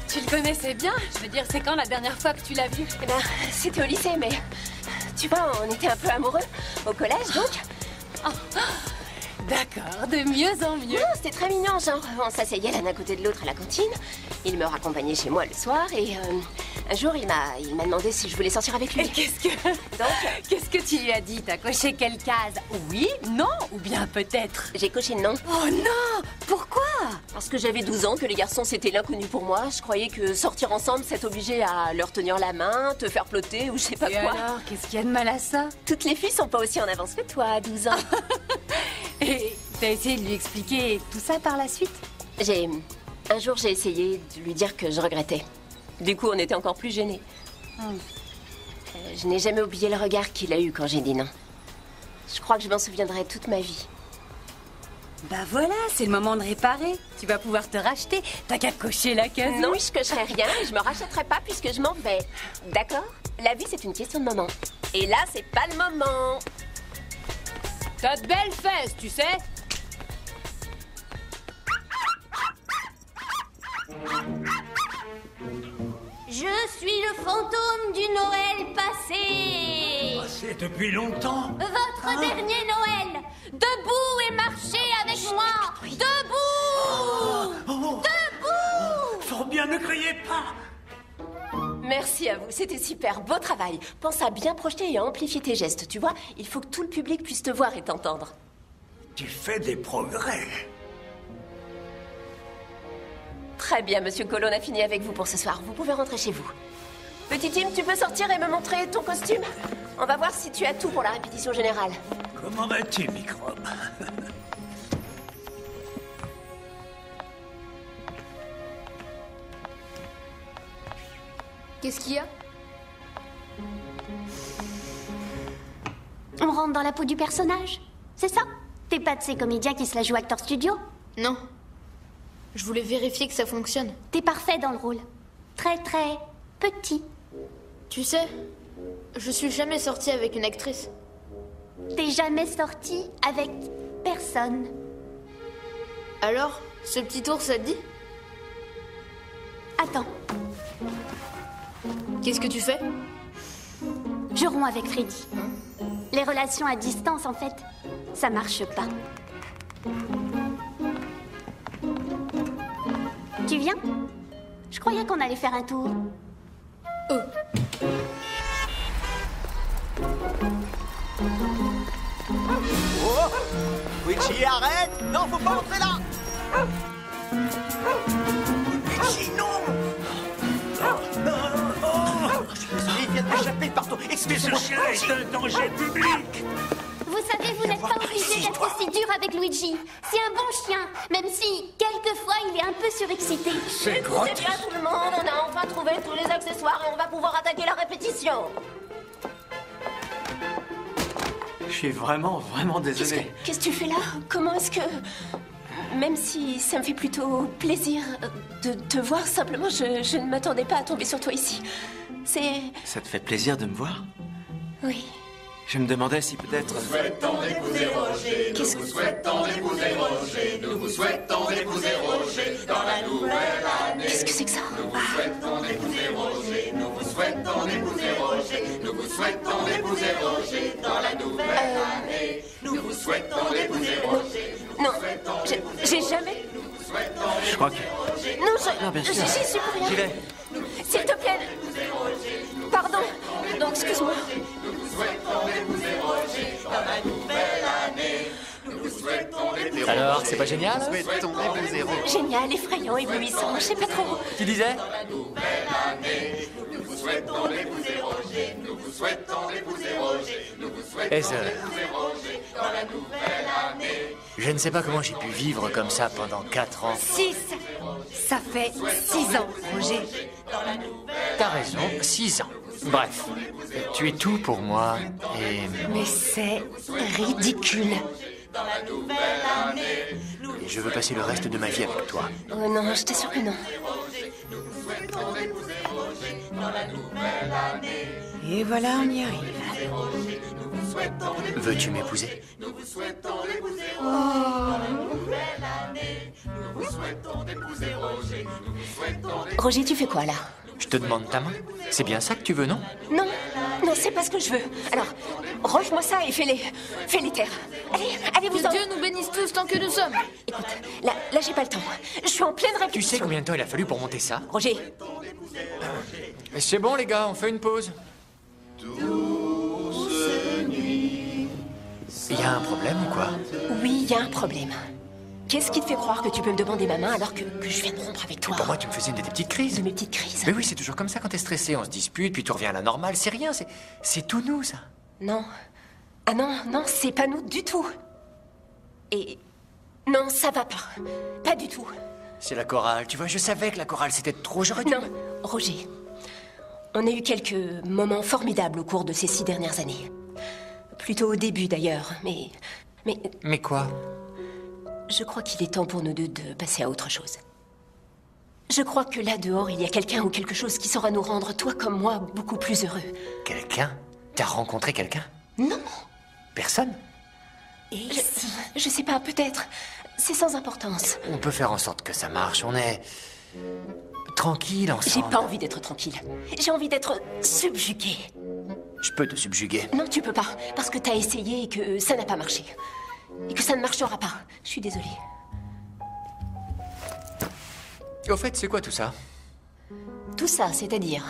Tu le connaissais bien? Je veux dire, c'est quand la dernière fois que tu l'as vu? Eh ben, c'était au lycée, mais... Tu vois, on était un peu amoureux. Au collège, donc. D'accord, de mieux en mieux. Non, c'était très mignon, genre, on s'asseyait l'un à côté de l'autre à la cantine. Il me raccompagnait chez moi le soir et un jour, il m'a demandé si je voulais sortir avec lui. Et qu'est-ce que tu lui as dit? T'as coché quelle case? Oui, non ou bien peut-être? J'ai coché non. Oh non! Pourquoi? Parce que j'avais 12 ans, que les garçons c'était l'inconnu pour moi. Je croyais que sortir ensemble, c'est obligé à leur tenir la main, te faire flotter ou je sais pas Et quoi. alors, qu'est-ce qu'il y a de mal à ça? Toutes les filles sont pas aussi en avance que toi à 12 ans. Et t'as essayé de lui expliquer tout ça par la suite? Un jour, j'ai essayé de lui dire que je regrettais. Du coup, on était encore plus gênés. Je n'ai jamais oublié le regard qu'il a eu quand j'ai dit non. Je crois que je m'en souviendrai toute ma vie. Bah voilà, c'est le moment de réparer. Tu vas pouvoir te racheter. T'as qu'à cocher la case. Non, je cocherai rien et je me rachèterai pas puisque je m'en vais. D'accord? La vie, c'est une question de moment. Et là, c'est pas le moment. T'as de belles fesses, tu sais. Je suis le fantôme du Noël passé. Passé depuis longtemps. Votre dernier Noël. Debout et marchez avec moi. Debout. Debout. Fort bien, ne criez pas. Merci à vous, c'était super, beau travail. Pense à bien projeter et à amplifier tes gestes, tu vois. Il faut que tout le public puisse te voir et t'entendre. Tu fais des progrès. Très bien, monsieur Cole, on a fini avec vous pour ce soir. Vous pouvez rentrer chez vous. Petit Tim, tu peux sortir et me montrer ton costume? On va voir si tu as tout pour la répétition générale. Comment vas-tu, microbe? Qu'est-ce qu'il y a? On rentre dans la peau du personnage. C'est ça? T'es pas de ces comédiens qui se la jouent acteur studio? Non. Je voulais vérifier que ça fonctionne. T'es parfait dans le rôle. Très très petit. Tu sais, je suis jamais sortie avec une actrice. T'es jamais sorti avec personne. Alors, ce petit tour, ça te dit? Attends. Qu'est-ce que tu fais? Je romps avec Freddy. Les relations à distance, en fait, ça marche pas. Tu viens? Je croyais qu'on allait faire un tour. Oh. Luigi, arrête! Non, faut pas entrer là! Luigi, non! Je suis désolé, il vient de m'échapper, pardon. Excusez-moi. Ce chien est un danger public! Vous savez, vous n'êtes pas obligé d'être aussi dur avec Luigi. C'est un bon chien, même si, quelquefois, il est un peu surexcité. C'est Écoutez grotesque. bien tout le monde, on a enfin trouvé tous les accessoires et on va pouvoir attaquer la répétition. Je suis vraiment désolé. Qu'est-ce que tu fais là? Comment est-ce que... Même si ça me fait plutôt plaisir de te voir, simplement, je ne m'attendais pas à tomber sur toi ici. C'est... Ça te fait plaisir de me voir? Oui. Je me demandais si peut-être... Souhaitons d'épouser Roger, nous vous souhaitons d'épouser Roger, nous vous souhaitons d'épouser Roger dans la nouvelle année. Qu'est-ce que c'est que ça? Nous vous souhaitons d'épouser Roger, nous vous souhaitons d'épouser Roger, nous vous souhaitons d'épouser Roger dans la nouvelle année. Nous vous souhaitons d'épouser Roger. Non, j'ai jamais... Je crois que... Non, bien sûr. j'y suis pour rien. J'y vais. S'il te plaît. Pardon. Non, excuse-moi. Alors, c'est pas génial? Génial, effrayant, éblouissant, je sais pas trop. Tu disais? Heather, je ne sais pas comment j'ai pu vivre comme ça pendant 4 ans. 6. Ça fait 6 ans, Roger. T'as raison, 6 ans. Bref, tu es tout pour moi et... Mais c'est ridicule. et je veux passer le reste de ma vie avec toi. Oh non, je t'assure que non. Et voilà, on y arrive. Veux-tu m'épouser? Roger, tu fais quoi là? Je te demande ta main. C'est bien ça que tu veux, non? Non, non, c'est pas ce que je veux. Alors, range-moi ça et fais-les taire. Allez, vous Que en... Dieu nous bénisse tous tant que nous sommes. Écoute, là, j'ai pas le temps. Je suis en pleine Tu répétition. sais combien de temps il a fallu pour monter ça? Roger, C'est bon, les gars, on fait une pause. Il y a un problème ou quoi? oui, il y a un problème. Qu'est-ce qui te fait croire que tu peux me demander ma main alors que je viens de rompre avec toi? Pour moi, tu me faisais une de tes petites crises. De mes petites crises? Mais oui, c'est toujours comme ça quand t'es stressé. On se dispute, puis tu reviens à la normale. C'est rien, c'est tout nous, ça. Non. Ah non, c'est pas nous du tout. Et... non, ça va pas. Pas du tout. C'est la chorale. Tu vois, je savais que la chorale, c'était trop. J'aurais dû... Non, Roger. On a eu quelques moments formidables au cours de ces 6 dernières années. Plutôt au début, d'ailleurs, mais... Mais quoi? Je crois qu'il est temps pour nous deux de passer à autre chose. Je crois que là dehors, il y a quelqu'un ou quelque chose qui saura nous rendre, toi comme moi, beaucoup plus heureux. Quelqu'un? T'as rencontré quelqu'un? Non. Personne? Je sais pas, peut-être. C'est sans importance. On peut faire en sorte que ça marche. On est... tranquille J'ai ensemble. pas envie d'être tranquille. J'ai envie d'être subjuguée. Je peux te subjuguer. Non, tu peux pas. Parce que t'as essayé et que ça n'a pas marché. Et que ça ne marchera pas. Je suis désolée. Au fait, c'est quoi tout ça? Tout ça, c'est-à-dire...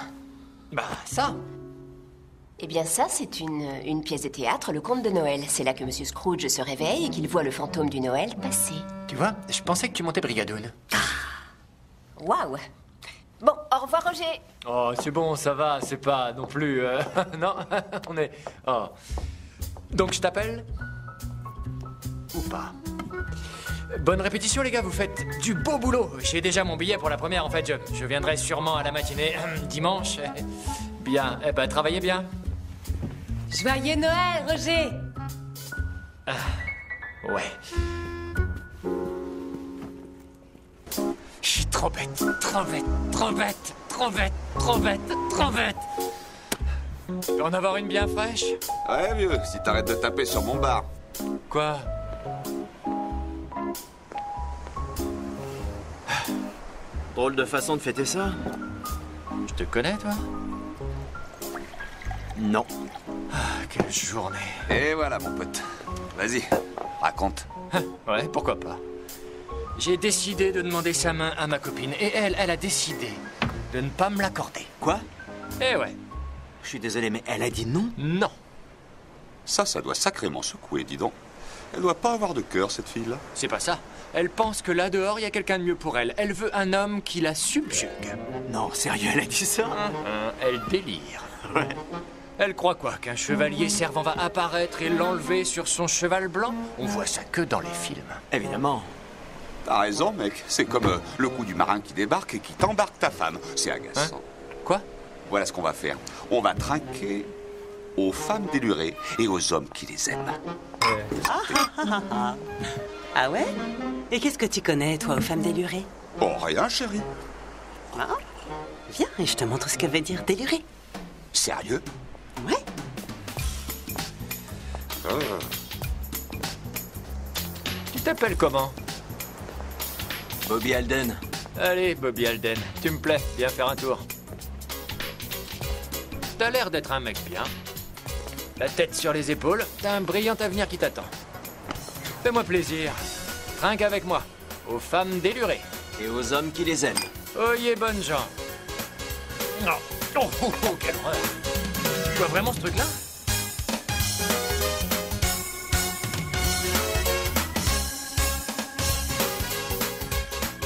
Bah, ça. Eh bien ça, c'est une pièce de théâtre, le conte de Noël. C'est là que Monsieur Scrooge se réveille et qu'il voit le fantôme du Noël passer. Tu vois, je pensais que tu montais Brigadoon. Waouh! Bon, au revoir Roger. Oh, c'est bon, ça va, c'est pas non plus... non, on est... Oh. Donc je t'appelle? Ou pas? Bonne répétition, les gars, vous faites du beau boulot. J'ai déjà mon billet pour la première, en fait. Je viendrai sûrement à la matinée dimanche. Bien, eh ben, travaillez bien. Joyeux Noël, Roger. Ouais. Je suis trop bête, trop bête, trop bête, trop bête, trop bête, trop bête. Tu peux en avoir une bien fraîche? Ouais, vieux, si t'arrêtes de taper sur mon bar. Quoi? Drôle de façon de fêter ça. Je te connais, toi? Non. Ah, quelle journée. Et voilà, mon pote. Vas-y, raconte. Ouais, pourquoi pas. J'ai décidé de demander sa main à ma copine. Et elle a décidé de ne pas me l'accorder. Quoi? Eh ouais. Je suis désolé, mais elle a dit non? Non. Ça doit sacrément secouer, dis donc. Elle doit pas avoir de cœur, cette fille-là. C'est pas ça. Elle pense que là dehors, il y a quelqu'un de mieux pour elle. Elle veut un homme qui la subjugue. Non, sérieux, elle a dit ça? Elle délire. Ouais. Elle croit quoi? Qu'un chevalier servant va apparaître et l'enlever sur son cheval blanc? On voit ça que dans les films. Évidemment. T'as raison, mec. C'est comme le coup du marin qui débarque et qui t'embarque ta femme. C'est agaçant. Quoi? Voilà ce qu'on va faire. On va trinquer aux femmes délurées et aux hommes qui les aiment. Ah ouais? Et qu'est-ce que tu connais, toi, aux femmes délurées? Oh, rien, chérie. Ah, viens, et je te montre ce que veut dire délurer. Sérieux? Ouais. Tu t'appelles comment? Bobby Alden. Allez, Bobby Alden, tu me plais, viens faire un tour. T'as l'air d'être un mec bien. La tête sur les épaules, t'as un brillant avenir qui t'attend. Fais-moi plaisir. Trinque avec moi, aux femmes délurées. Et aux hommes qui les aiment. Oyez, bonnes gens. Non. Oh, quelle horreur. Tu vois vraiment ce truc-là?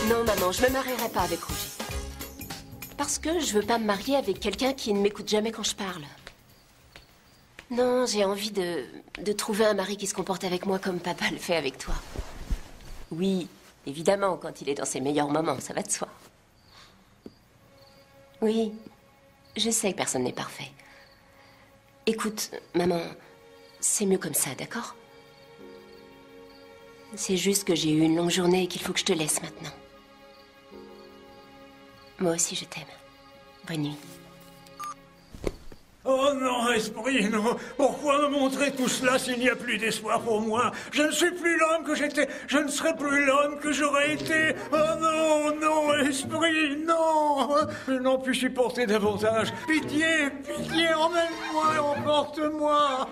Non, maman, je me marierai pas avec Rougy. Parce que je veux pas me marier avec quelqu'un qui ne m'écoute jamais quand je parle. Non, j'ai envie de trouver un mari qui se comporte avec moi comme papa le fait avec toi. Oui, évidemment, quand il est dans ses meilleurs moments, ça va de soi. Oui, je sais que personne n'est parfait. Écoute, maman, c'est mieux comme ça, d'accord? C'est juste que j'ai eu une longue journée et qu'il faut que je te laisse maintenant. Moi aussi, je t'aime. Bonne nuit. Oh non, esprit, non. Pourquoi me montrer tout cela s'il n'y a plus d'espoir pour moi? Je ne suis plus l'homme que j'étais. Je ne serai plus l'homme que j'aurais été. Oh non, non, esprit, non. Je n'en puis supporter davantage. Pitié, pitié, emmène-moi et emporte-moi.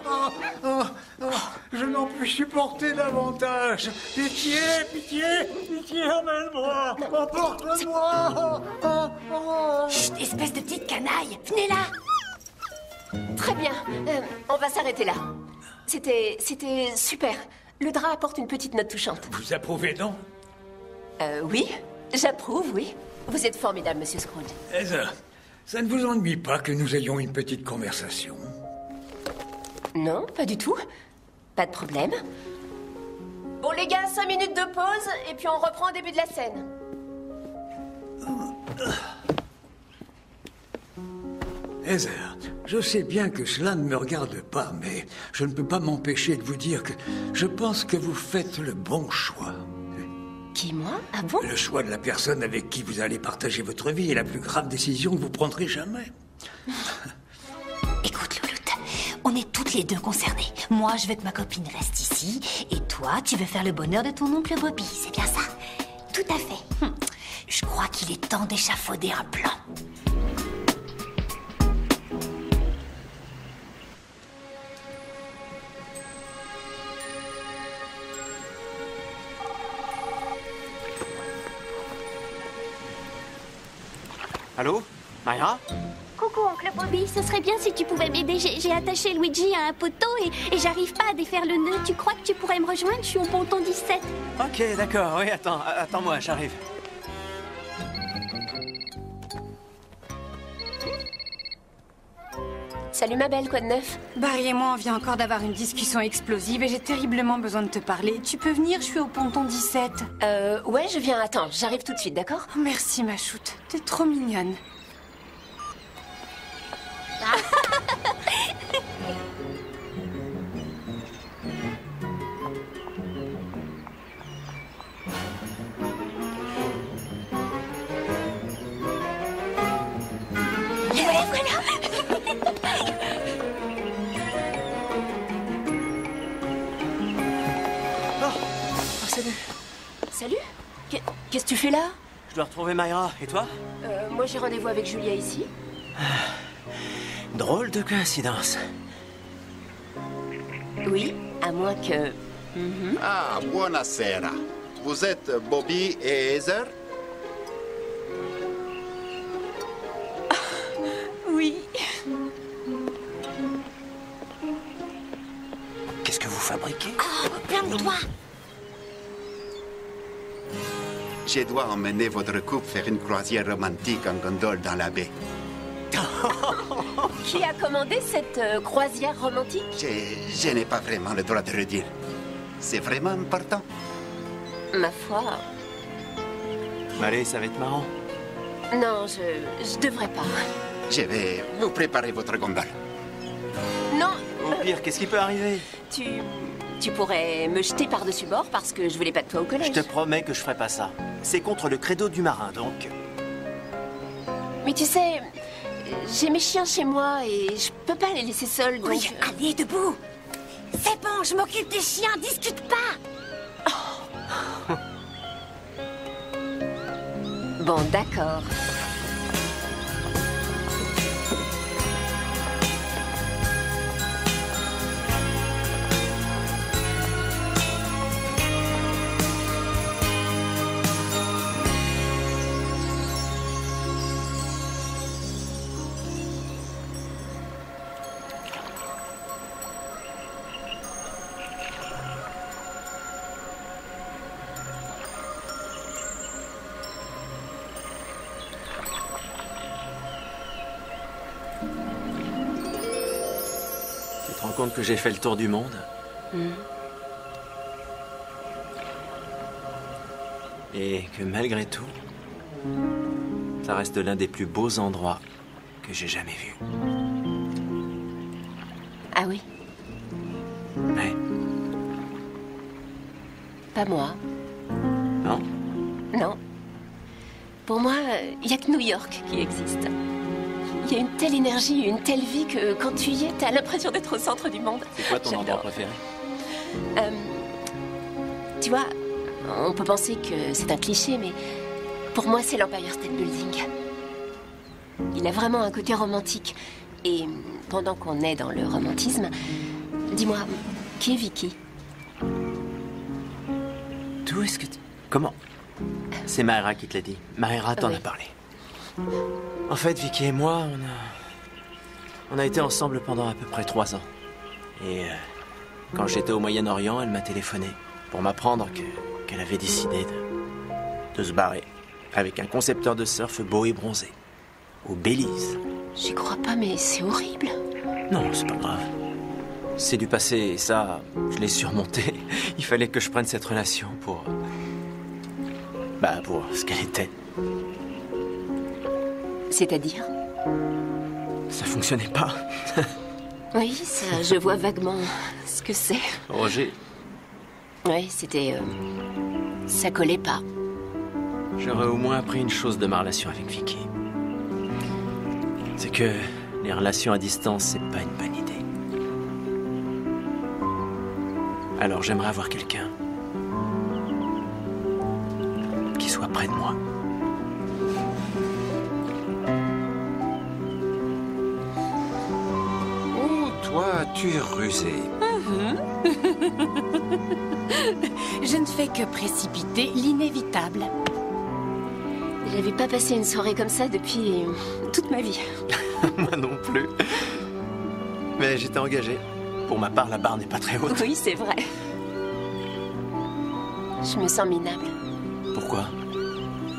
Je n'en puis supporter davantage. Pitié, pitié, pitié, emmène-moi. Emporte-moi. Chut, espèce de petite canaille. Venez là. Très bien, on va s'arrêter là. C'était super. Le drap apporte une petite note touchante. Vous approuvez, non? Oui, j'approuve, oui. Vous êtes formidable, monsieur Scrooge. Heather, ça ne vous ennuie pas que nous ayons une petite conversation? Non, pas du tout. Pas de problème. Bon, les gars, 5 minutes de pause, et puis on reprend au début de la scène. Heather, je sais bien que cela ne me regarde pas, mais je ne peux pas m'empêcher de vous dire que je pense que vous faites le bon choix. Qui, moi? Ah bon? Le choix de la personne avec qui vous allez partager votre vie est la plus grave décision que vous prendrez jamais. Écoute, Louloute, on est toutes les deux concernées. Moi, je veux que ma copine reste ici, et toi, tu veux faire le bonheur de ton oncle Bobby, c'est bien ça? Tout à fait. Je crois qu'il est temps d'échafauder un plan. Allô? Myra? Coucou, oncle Bobby, ce serait bien si tu pouvais m'aider. J'ai attaché Luigi à un poteau et j'arrive pas à défaire le nœud. Tu crois que tu pourrais me rejoindre? Je suis au ponton 17. Ok, d'accord, oui, attends-moi, j'arrive. Salut ma belle, quoi de neuf? Barry et moi, on vient encore d'avoir une discussion explosive et j'ai terriblement besoin de te parler. Tu peux venir, je suis au ponton 17. Ouais, je viens, attends, j'arrive tout de suite, d'accord? Merci, ma choute, t'es trop mignonne. Salut. Qu'est-ce que tu fais là? Je dois retrouver Myra, et toi? Moi j'ai rendez-vous avec Julia ici. Drôle de coïncidence. Oui, à moins que... Ah, buonasera. Vous êtes Bobby et Heather? Oui. Qu'est-ce que vous fabriquez? Oh, plains-toi. Je dois emmener votre couple faire une croisière romantique en gondole dans la baie. Qui a commandé cette croisière romantique? Je n'ai pas vraiment le droit de le dire. C'est vraiment important. Ma foi... Allez, ça va être marrant. Non, je devrais pas. Je vais vous préparer votre gondole. Non. Au pire, qu'est-ce qui peut arriver? Tu pourrais me jeter par-dessus bord parce que je voulais pas de toi au collège. Je te promets que je ferai pas ça. C'est contre le credo du marin, donc. Mais tu sais, j'ai mes chiens chez moi et je peux pas les laisser seuls, donc... Oui, allez, debout. C'est bon, je m'occupe des chiens, discute pas. Bon, d'accord. Tu te rends compte que j'ai fait le tour du monde? Et que malgré tout, ça reste l'un des plus beaux endroits que j'ai jamais vus. Ah oui? Ouais. Pas moi. Non? Non. Pour moi, il n'y a que New York qui existe. Il y a une telle énergie, une telle vie que quand tu y es, t'as l'impression d'être au centre du monde. C'est quoi ton endroit J'adore. préféré? Tu vois, on peut penser que c'est un cliché, mais pour moi, c'est l'Empire State Building. Il a vraiment un côté romantique. Et pendant qu'on est dans le romantisme, dis-moi, qui est Vicky? D'où est-ce que tu... Comment? C'est Mayra qui te l'a dit. Mayra t'en a parlé. En fait, Vicky et moi, on a été ensemble pendant à peu près 3 ans. Et quand j'étais au Moyen-Orient, elle m'a téléphoné pour m'apprendre qu'elle avait décidé de se barrer avec un concepteur de surf beau et bronzé au Belize. J'y crois pas, mais c'est horrible. Non, c'est pas grave. C'est du passé et ça, je l'ai surmonté. Il fallait que je prenne cette relation pour ce qu'elle était. C'est-à-dire? Ça fonctionnait pas. Oui, ça, je vois vaguement ce que c'est. Roger, Oui, c'était... ça collait pas. j'aurais au moins appris une chose de ma relation avec Vicky. C'est que les relations à distance, c'est pas une bonne idée. Alors j'aimerais avoir quelqu'un qui soit près de moi. Oh, toi, tu es rusé. Je ne fais que précipiter l'inévitable. J'avais pas passé une soirée comme ça depuis toute ma vie. Moi non plus. Mais j'étais engagé. Pour ma part, la barre n'est pas très haute. Oui, c'est vrai. Je me sens minable. Pourquoi?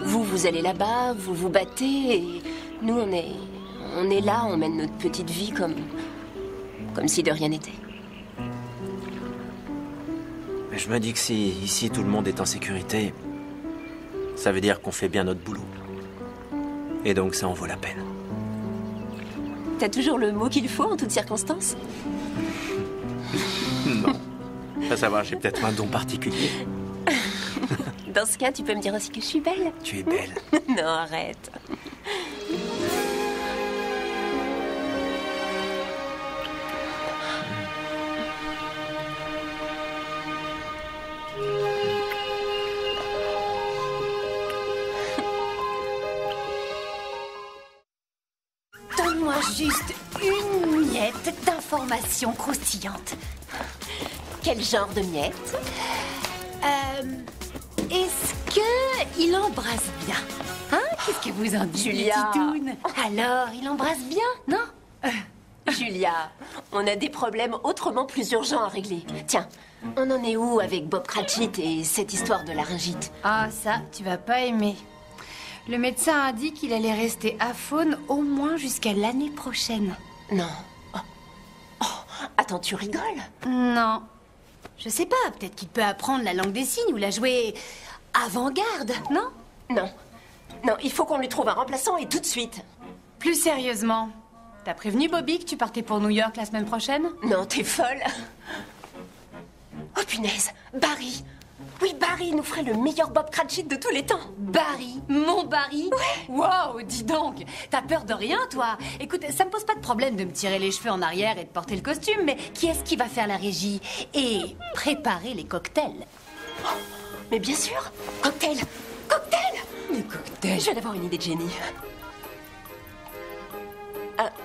Vous allez là-bas, vous vous battez, et nous, on est là, on mène notre petite vie comme si de rien n'était. Mais je me dis que si ici tout le monde est en sécurité, ça veut dire qu'on fait bien notre boulot. Et donc ça en vaut la peine. T'as toujours le mot qu'il faut en toutes circonstances? Non. À savoir, j'ai peut-être un don particulier. Dans ce cas, tu peux me dire aussi que je suis belle. Tu es belle. Non, arrête. Donne-moi juste une miette d'informations croustillantes. Quel genre de miette? Est-ce que il embrasse bien? Hein? Qu'est-ce que vous en dites, Julia. les titounes? Alors, il embrasse bien, non? Julia. On a des problèmes autrement plus urgents à régler. Tiens, on en est où avec Bob Cratchit et cette histoire de laryngite? Ah, ça, tu vas pas aimer. Le médecin a dit qu'il allait rester aphone au moins jusqu'à l'année prochaine. Non. Attends, tu rigoles? Non. Je sais pas, peut-être qu'il peut apprendre la langue des signes ou la jouer avant-garde, non? Non. Non, il faut qu'on lui trouve un remplaçant et tout de suite. Plus sérieusement, t'as prévenu Bobby que tu partais pour New York la semaine prochaine? Non, t'es folle. Oh punaise, Barry. Oui, Barry nous ferait le meilleur Bob Cratchit de tous les temps. Barry? Mon Barry? Ouais. Wow, dis donc, t'as peur de rien, toi? Écoute, ça me pose pas de problème de me tirer les cheveux en arrière et de porter le costume, mais qui est-ce qui va faire la régie et préparer les cocktails? Oh, mais bien sûr, cocktail. Cocktail! Les cocktails. Je viens d'avoir une idée de génie.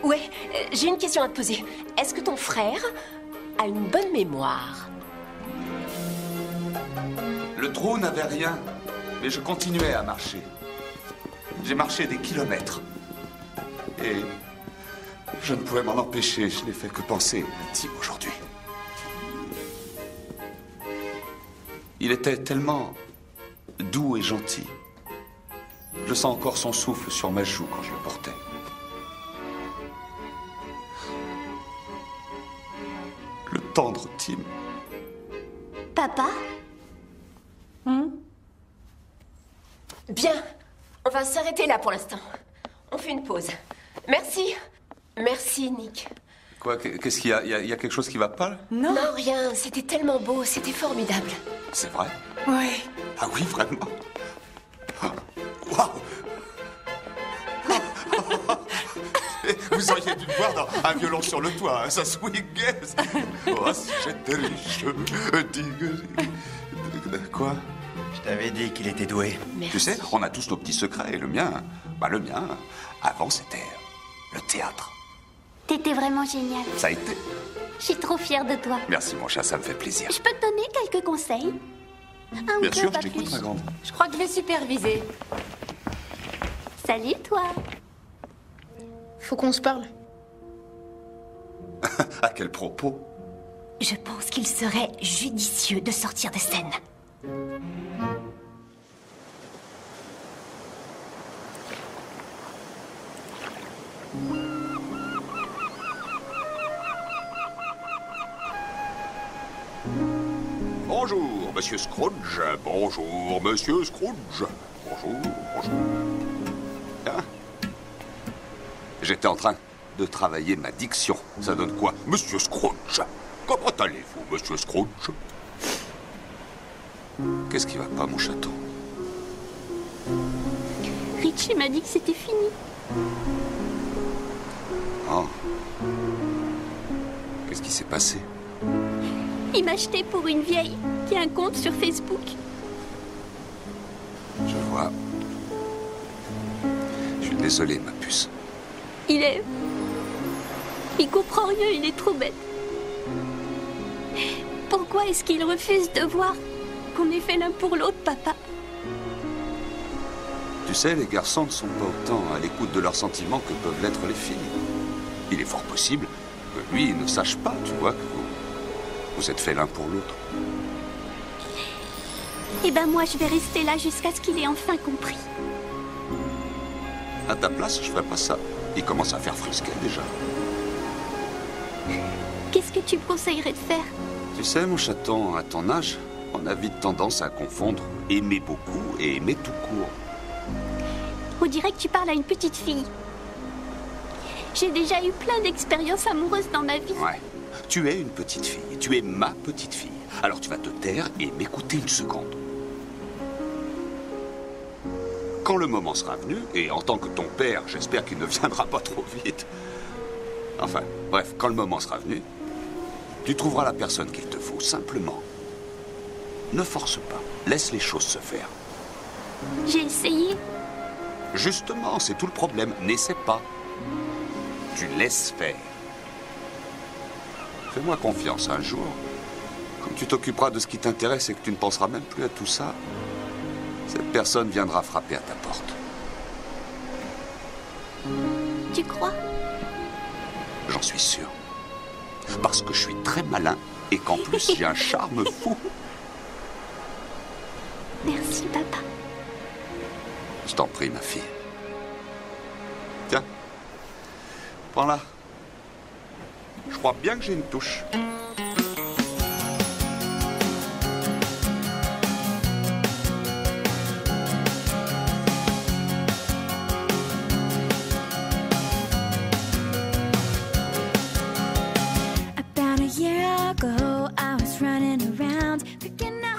Ouais, j'ai une question à te poser. Est-ce que ton frère a une bonne mémoire? Le trou n'avait rien, mais je continuais à marcher. J'ai marché des kilomètres. Et je ne pouvais m'en empêcher. Je n'ai fait que penser à Tim aujourd'hui. Il était tellement doux et gentil. Je sens encore son souffle sur ma joue quand je le portais. Le tendre Tim. Papa? Bien, on va s'arrêter là pour l'instant. On fait une pause. Merci. Merci, Nick. Quoi, qu'est-ce qu'il y a? Il y a quelque chose qui va pas là? Non, rien. C'était tellement beau, c'était formidable. C'est vrai? Ouais. Ah oui, vraiment? Waouh! Vous auriez dû me voir dans un violon sur le toit, hein, ça swingait. Oh, si j'étais riche. Quoi? Je t'avais dit qu'il était doué. Tu sais, on a tous nos petits secrets. Et le mien, avant, c'était le théâtre. T'étais vraiment génial. Ça a été. Je suis trop fière de toi. Merci, mon chat, ça me fait plaisir. Je peux te donner quelques conseils? Un ou Bien deux, sûr, pas je t'écoute, plus. ma grande. Je crois que je vais superviser. Salut, toi. Faut qu'on se parle. À quel propos? Je pense qu'il serait judicieux de sortir de scène. Bonjour, monsieur Scrooge. Bonjour, monsieur Scrooge. Bonjour, bonjour. Hein? J'étais en train de travailler ma diction. Ça donne quoi, monsieur Scrooge? Comment allez-vous, monsieur Scrooge? Qu'est-ce qui va pas, mon chaton? Richie m'a dit que c'était fini. Oh. Qu'est-ce qui s'est passé? Il m'a acheté pour une vieille qui a un compte sur Facebook. Je vois. Je suis désolé, ma puce. Il comprend rien, il est trop bête. Pourquoi est-ce qu'il refuse de voir qu'on est fait l'un pour l'autre, papa? Tu sais, les garçons ne sont pas autant à l'écoute de leurs sentiments que peuvent l'être les filles. Il est fort possible que lui ne sache pas, tu vois, que vous êtes faits l'un pour l'autre. Eh ben moi, je vais rester là jusqu'à ce qu'il ait enfin compris. À ta place, je ferais pas ça. Il commence à faire frisquet déjà. Qu'est-ce que tu me conseillerais de faire? Tu sais, mon chaton, à ton âge, on a vite tendance à confondre aimer beaucoup et aimer tout court. On dirait que tu parles à une petite fille. J'ai déjà eu plein d'expériences amoureuses dans ma vie. Ouais. Tu es une petite fille. Tu es ma petite fille. Alors tu vas te taire et m'écouter une seconde. Quand le moment sera venu, et en tant que ton père, j'espère qu'il ne viendra pas trop vite. Enfin, bref, quand le moment sera venu, tu trouveras la personne qu'il te faut, simplement. Ne force pas. Laisse les choses se faire. J'ai essayé. Justement, c'est tout le problème. N'essaie pas. Tu laisses faire. Fais-moi confiance un jour. Quand tu t'occuperas de ce qui t'intéresse et que tu ne penseras même plus à tout ça, cette personne viendra frapper à ta porte. Tu crois? J'en suis sûr. Parce que je suis très malin et qu'en plus j'ai un charme fou. Merci, papa. Je t'en prie, ma fille. Tiens. Prends-la. Je crois bien que j'ai une touche.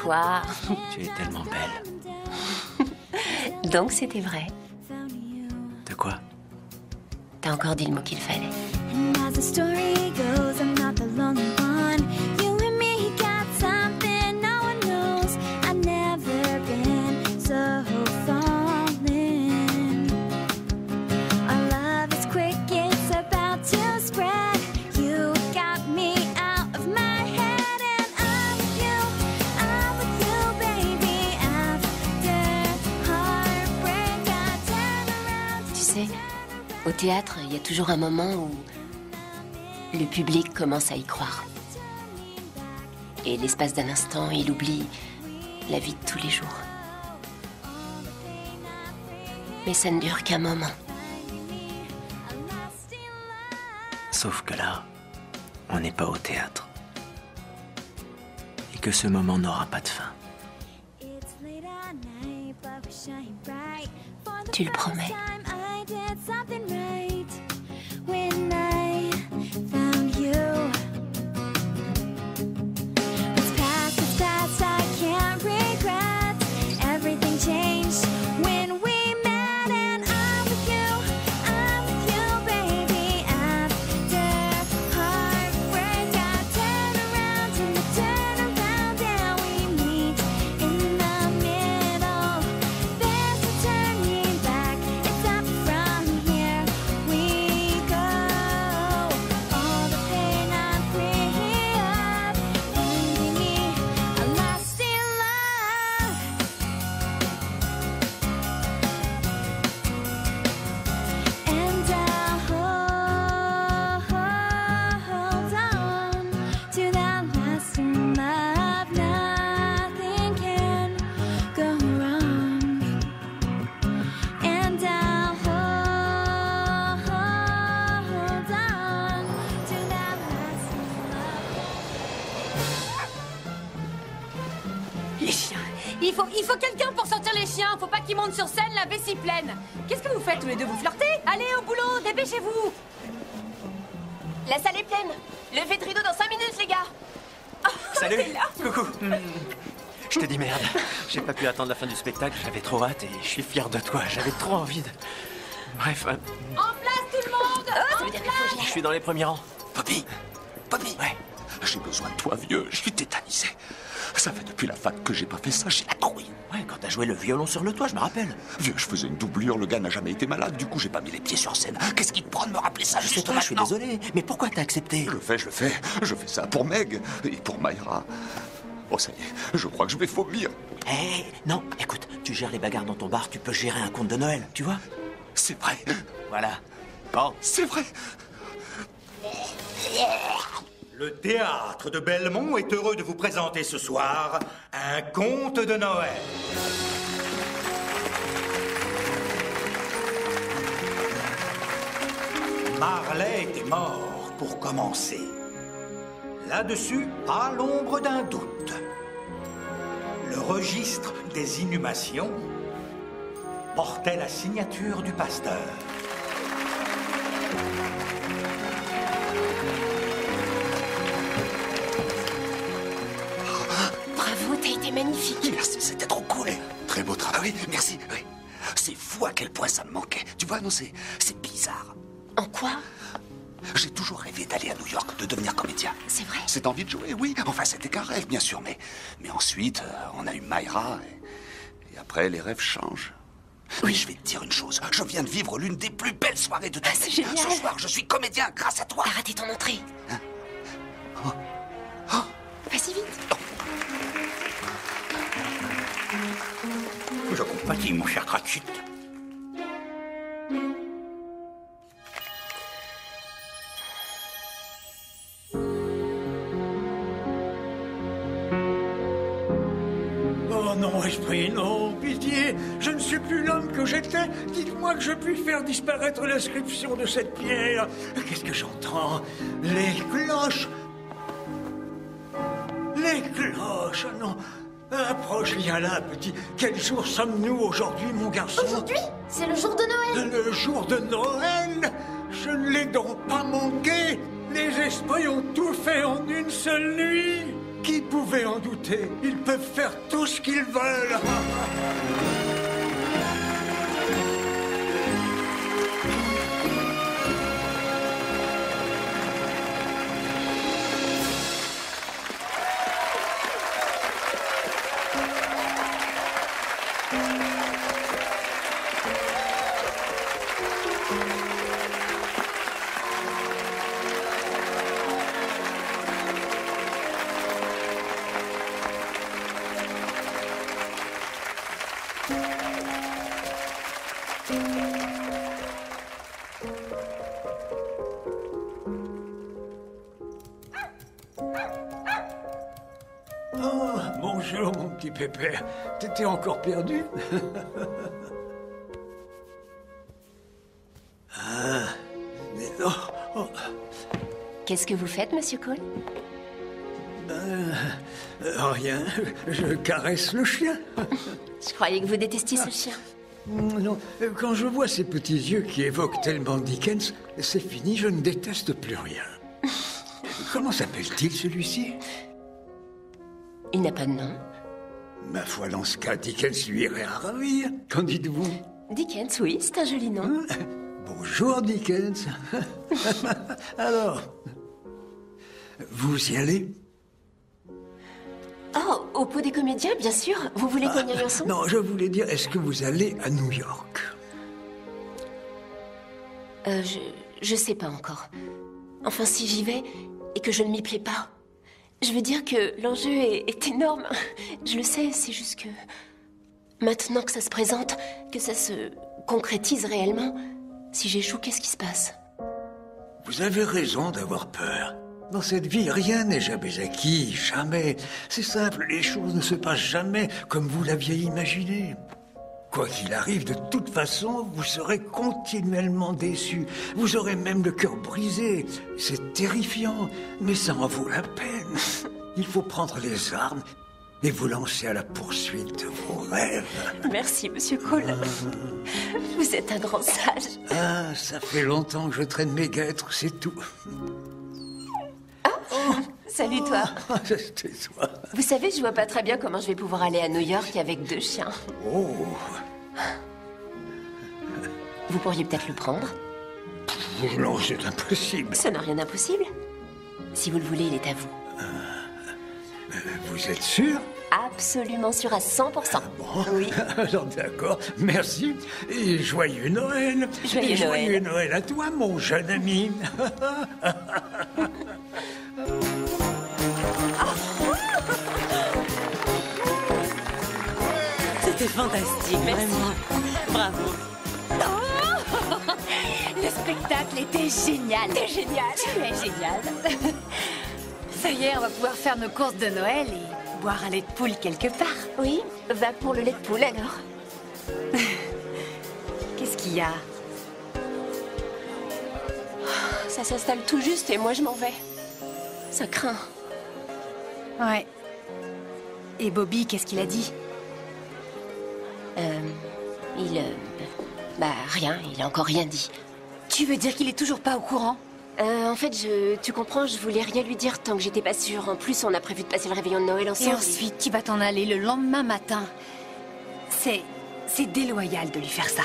Quoi? Tu es tellement belle. Donc c'était vrai. De quoi? T'as encore dit le mot qu'il fallait. And as the story goes, I'm not the lonely one. You and me got something no one knows. I've never been so falling. Our love is quick, it's about to spread. You got me out of my head, and I'm with you, baby. After heartbreak, I turn around. Tu sais, au théâtre, il y a toujours un moment où le public commence à y croire. Et l'espace d'un instant, il oublie la vie de tous les jours. Mais ça ne dure qu'un moment. Sauf que là, on n'est pas au théâtre. Et que ce moment n'aura pas de fin. Tu le promets? I did something right when I found you. It's past, I can't regret. Everything changed when we met, and I'm with you, baby. After heartbreak, I turn around and I turn around, and we meet in the middle. There's a turning back, it's up from here we go. All the pain I free up, and me a lasting love. And I'll hold on to that lasting love. Nothing can go wrong. And I'll hold on to that lasting love. Les chiens. Il faut quelqu'un pour sortir les chiens. Faut pas qu'ils montent sur scène la vessie pleine. Qu'est-ce que vous faites tous les deux? Vous flirtez? Allez au boulot, dépêchez-vous. La salle est pleine. Levez de rideau dans 5 minutes, les gars. Salut. t'es là. Coucou. Je te dis merde. J'ai pas pu attendre la fin du spectacle. J'avais trop hâte et je suis fier de toi. J'avais trop envie de... Bref, En place tout le monde. Ça veut dire qu'il faut que j'y je suis dans les premiers rangs. Poppy. Ouais. J'ai besoin de toi, vieux. Je suis tétanisé. Ça fait depuis la fac que j'ai pas fait ça. J'ai la trouille. Ouais, quand t'as joué le violon sur le toit, je me rappelle. Vieux, je faisais une doublure. Le gars n'a jamais été malade. Du coup, j'ai pas mis les pieds sur scène. Qu'est-ce qui te prend de me rappeler ça Je sais juste pas, je suis maintenant? désolé. Mais pourquoi t'as accepté? Je le fais. Je fais ça pour Meg et pour Mayra. Oh, ça y est. Je crois que je vais vomir. Hé, non, écoute, tu gères les bagarres dans ton bar, tu peux gérer un conte de Noël, tu vois? C'est vrai. Voilà. Bon. C'est vrai. Le théâtre de Belmont est heureux de vous présenter ce soir un conte de Noël. Marley était mort pour commencer. Là-dessus, pas l'ombre d'un doute. Le registre des inhumations portait la signature du pasteur. Bravo, t'as été magnifique. Merci, c'était trop cool. Très beau travail. Oui, merci. Oui. C'est fou à quel point ça me manquait. Tu vois, non, c'est bizarre. En quoi? J'ai toujours rêvé d'aller à New York, de devenir comédien. C'est vrai? Cette envie de jouer, oui. Enfin, c'était qu'un rêve, bien sûr. Mais ensuite, on a eu Mayra. Et après, les rêves changent. Oui, je vais te dire une chose. Je viens de vivre l'une des plus belles soirées de toute ma vie. C'est génial. Ce soir, je suis comédien grâce à toi. T'as raté ton entrée. Hein? Vas-y vite. Je compatis, mon cher Cratchit. Non, esprit, non, pitié. Je ne suis plus l'homme que j'étais. Dites-moi que je puis faire disparaître l'inscription de cette pierre. Qu'est-ce que j'entends? Les cloches. Les cloches, non. Approche, viens là, petit. Quel jour sommes-nous aujourd'hui, mon garçon? Aujourd'hui? C'est le jour de Noël. Le jour de Noël? Je ne l'ai donc pas manqué. Les esprits ont tout fait en une seule nuit. Qui pouvait en douter? Ils peuvent faire tout ce qu'ils veulent. Oh, bonjour, mon petit pépère. T'étais encore perdu? Ah, mais non. Oh. Qu'est-ce que vous faites, Monsieur Cole? Rien. Je caresse le chien. Je croyais que vous détestiez ce chien. Non, quand je vois ces petits yeux qui évoquent tellement Dickens, c'est fini, je ne déteste plus rien. Comment s'appelle-t-il, celui-ci? Il n'a pas de nom. Ma foi, dans ce cas, Dickens lui irait à ravir. Qu'en dites-vous? Dickens, oui, c'est un joli nom. Bonjour, Dickens. Alors, vous y allez? Oh, au pot des comédiens, bien sûr. Vous voulez qu'on y aille ensemble? Non, je voulais dire, est-ce que vous allez à New York? Je sais pas encore. Enfin, si j'y vais et que je ne m'y plais pas, je veux dire que l'enjeu est énorme. Je le sais, c'est juste que... Maintenant que ça se présente, que ça se concrétise réellement, si j'échoue, qu'est-ce qui se passe? Vous avez raison d'avoir peur. Dans cette vie, rien n'est jamais acquis, jamais. C'est simple, les choses ne se passent jamais comme vous l'aviez imaginé. Quoi qu'il arrive, de toute façon, vous serez continuellement déçu. Vous aurez même le cœur brisé. C'est terrifiant, mais ça en vaut la peine. Il faut prendre les armes et vous lancer à la poursuite de vos rêves. Merci, Monsieur Cole. Vous êtes un grand sage. Ah, ça fait longtemps que je traîne mes guêtres, c'est tout. Salut, toi. Tais-toi. Vous savez, je vois pas très bien comment je vais pouvoir aller à New York avec 2 chiens. Oh. Vous pourriez peut-être le prendre? Non, c'est impossible. Ça n'a rien d'impossible. Si vous le voulez, il est à vous. Vous êtes sûr? Absolument sûr à 100%. Bon. Oui. Alors d'accord, merci. Et joyeux Noël. Joyeux Noël. Joyeux Noël à toi, mon jeune ami. C'était fantastique, vraiment. Bravo. Le spectacle était génial. T'es génial. Tu es génial. Ça y est, on va pouvoir faire nos courses de Noël et boire un lait de poule quelque part. Oui, va pour le lait de poule alors. Qu'est-ce qu'il y a? Ça s'installe tout juste et moi je m'en vais. Ça craint. Ouais. Et Bobby, qu'est-ce qu'il a dit? Bah rien, il a encore rien dit. Tu veux dire qu'il est toujours pas au courant? En fait, tu comprends, je voulais rien lui dire tant que j'étais pas sûre. En plus, on a prévu de passer le réveillon de Noël ensemble. Et ensuite, tu vas t'en aller le lendemain matin. C'est déloyal de lui faire ça.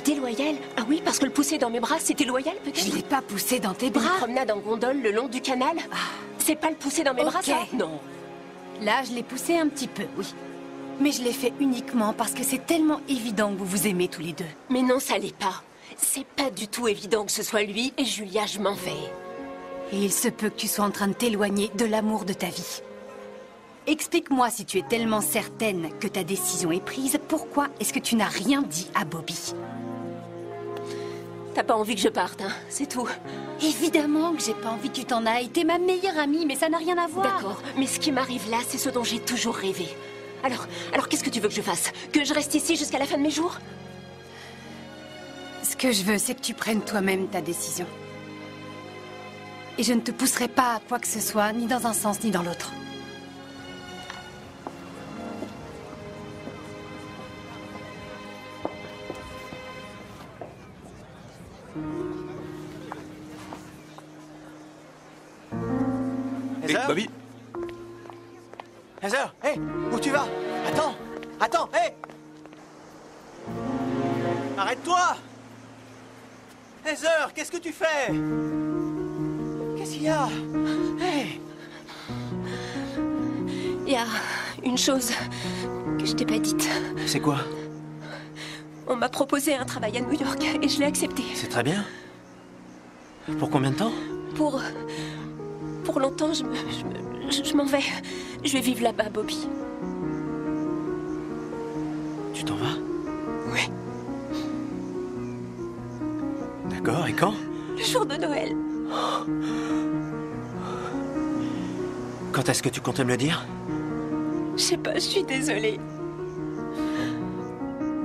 Déloyal? Ah oui, parce que le pousser dans mes bras, c'était loyal peut-être? Je l'ai pas poussé dans tes bras. Une promenade en gondole le long du canal? C'est pas le pousser dans mes bras, ça? Non. Là, je l'ai poussé un petit peu, oui. Mais je l'ai fait uniquement parce que c'est tellement évident que vous vous aimez tous les deux. Mais non, ça l'est pas. C'est pas du tout évident que ce soit lui, et Julia, je m'en vais. Et il se peut que tu sois en train de t'éloigner de l'amour de ta vie. Explique-moi, si tu es tellement certaine que ta décision est prise, pourquoi est-ce que tu n'as rien dit à Bobby? T'as pas envie que je parte, hein, c'est tout. Évidemment que j'ai pas envie que tu t'en ailles. T'es ma meilleure amie, mais ça n'a rien à voir. D'accord, mais ce qui m'arrive là, c'est ce dont j'ai toujours rêvé. Alors qu'est-ce que tu veux que je fasse? Que je reste ici jusqu'à la fin de mes jours? Ce que je veux, c'est que tu prennes toi-même ta décision. Et je ne te pousserai pas à quoi que ce soit, ni dans un sens, ni dans l'autre. Heather? Bobby? Heather, hé, où tu vas? Attends, hé! Arrête-toi! Heather, qu'est-ce que tu fais? Qu'est-ce qu'il y a? Hé! Il y a une chose que je t'ai pas dite. C'est quoi? On m'a proposé un travail à New York et je l'ai accepté. C'est très bien. Pour combien de temps? Pour longtemps, je m'en vais. Je vais vivre là-bas, Bobby. Tu t'en vas? Oui. D'accord, et quand? Le jour de Noël. Quand est-ce que tu comptais me le dire? Je sais pas, je suis désolée.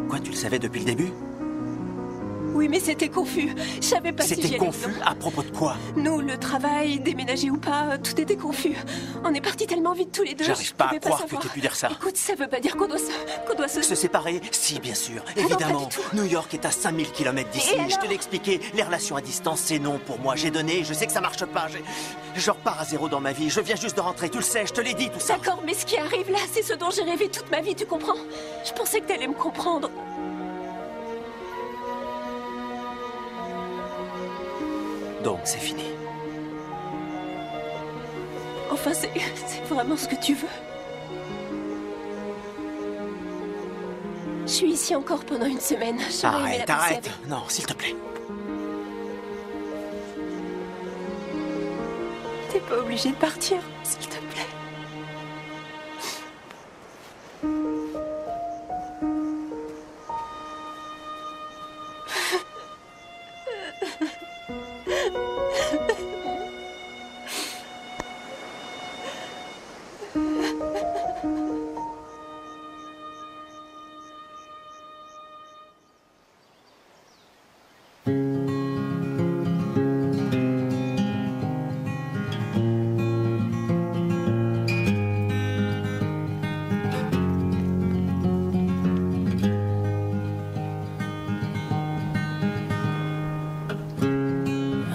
Quoi, tu le savais depuis le début? Oui, mais c'était confus. Je savais pas si j'y C'était allais confus ou non. à propos de quoi? Nous, le travail, déménager ou pas, tout était confus. On est partis tellement vite tous les deux. J'arrive je pas à pouvais croire savoir. que tu aies pu dire ça. Écoute, ça veut pas dire qu'on doit se... Se séparer? Si, bien sûr, non, évidemment. pas du tout. New York est à 5000 km d'ici. Et Je te alors l'ai expliqué, les relations à distance, c'est non pour moi. J'ai donné, je sais que ça marche pas. Je repars à zéro dans ma vie. Je viens juste de rentrer, tu le sais, je te l'ai dit, tout ça. D'accord, mais ce qui arrive là, c'est ce dont j'ai rêvé toute ma vie, tu comprends? Je pensais que t'allais me comprendre. Donc, c'est fini. Enfin, c'est vraiment ce que tu veux. Je suis ici encore pendant une semaine. J'aurais aimé la passer Arrête. avec- Non, s'il te plaît. T'es pas obligé de partir, s'il te plaît.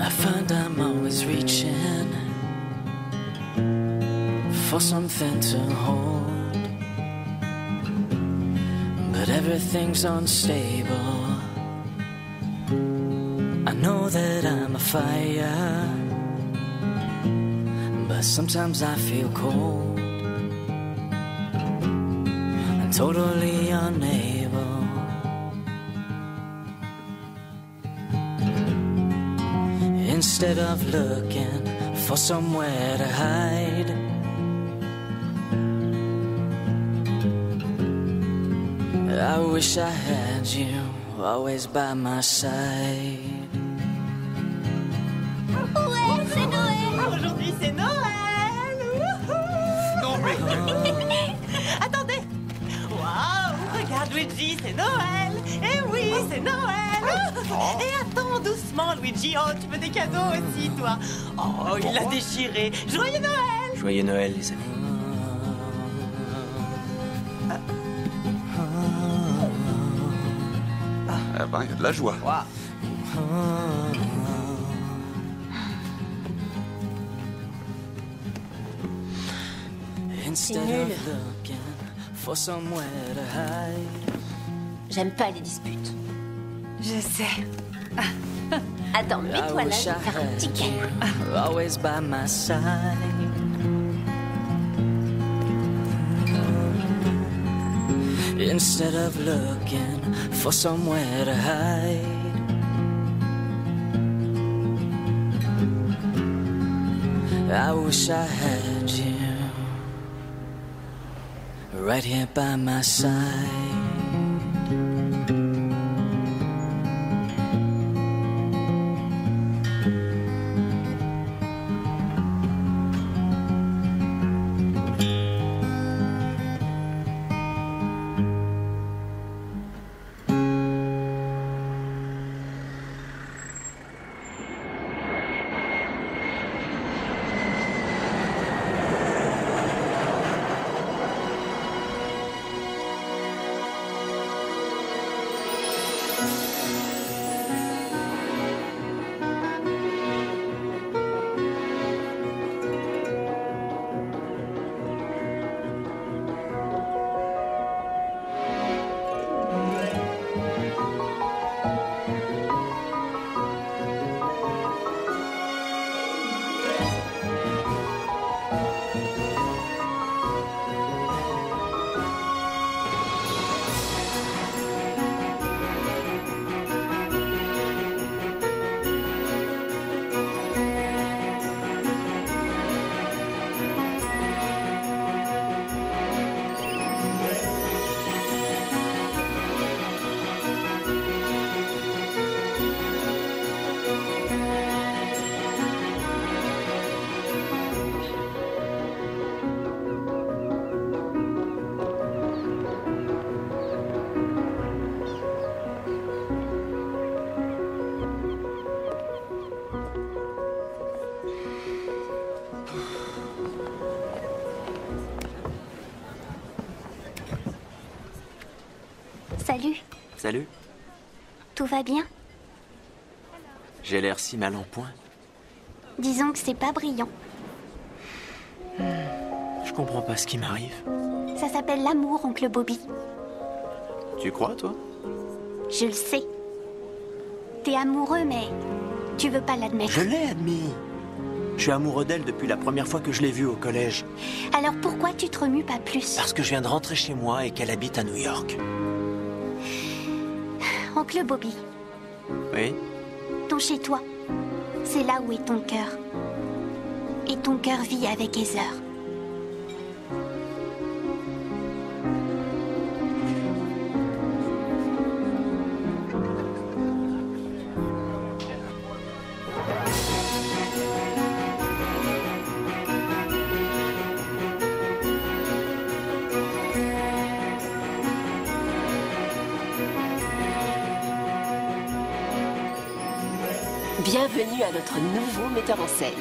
I find I'm always reaching for something to hold, but everything's unstable. I know that I'm a fire, but sometimes I feel cold and totally unable. Instead of looking for somewhere to hide, I wish I had you always by my side. Ouais, c'est Noël. Aujourd'hui, c'est Noël. Wouhou. Non, mais... Attendez. Waouh, regarde Luigi, c'est Noël. Eh oui, c'est Noël. Et attends doucement, Luigi. Oh, tu veux des cadeaux aussi, toi. Oh, il l'a déchiré. Joyeux Noël. Joyeux Noël, les amis. Eh ben, il y a de la joie. C'est nul. J'aime pas les disputes. Je sais. Attends, mets-toi là, je vais faire un petit câlin. Always by my side. Instead of looking for somewhere to hide, I wish I had you right here by my side. Salut, Salut. tout va bien? J'ai l'air si mal en point. Disons que c'est pas brillant. Je comprends pas ce qui m'arrive. Ça s'appelle l'amour, oncle Bobby. Tu crois, toi? Je le sais. T'es amoureux, mais tu veux pas l'admettre. Je l'ai admis. Je suis amoureux d'elle depuis la première fois que je l'ai vue au collège. Alors pourquoi tu te remues pas plus? Parce que je viens de rentrer chez moi et qu'elle habite à New York. Oncle Bobby, Oui? ton chez-toi, c'est là où est ton cœur. Et ton cœur vit avec Heather. Bienvenue à notre nouveau metteur en scène.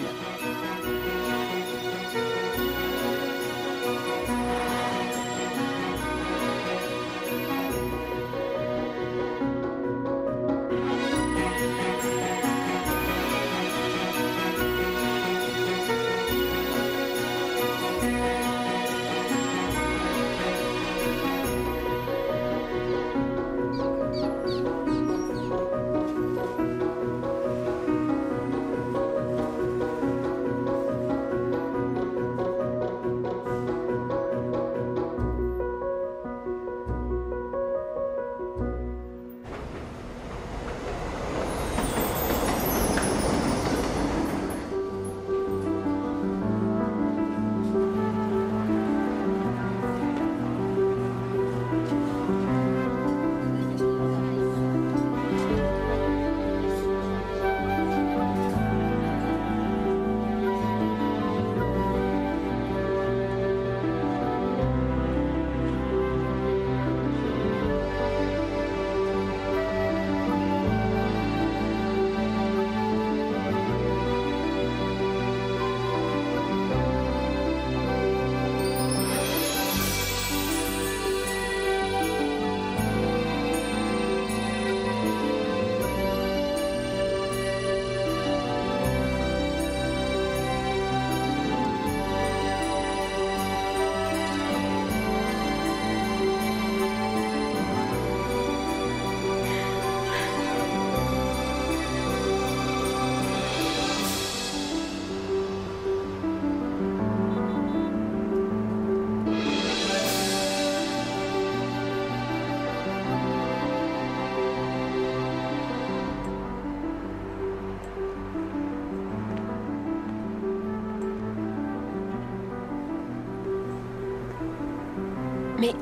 Mais...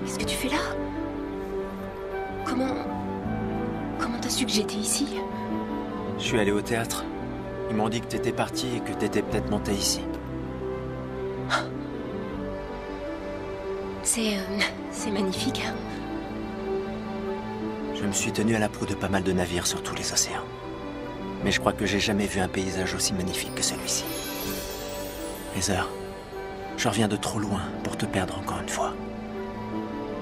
qu'est-ce que tu fais là? Comment t'as su que j'étais ici? Je suis allé au théâtre. Ils m'ont dit que t'étais parti et que t'étais peut-être monté ici. C'est magnifique. Je me suis tenu à la proue de pas mal de navires sur tous les océans. Mais je crois que j'ai jamais vu un paysage aussi magnifique que celui-ci. Heather, je reviens de trop loin pour te perdre encore une fois.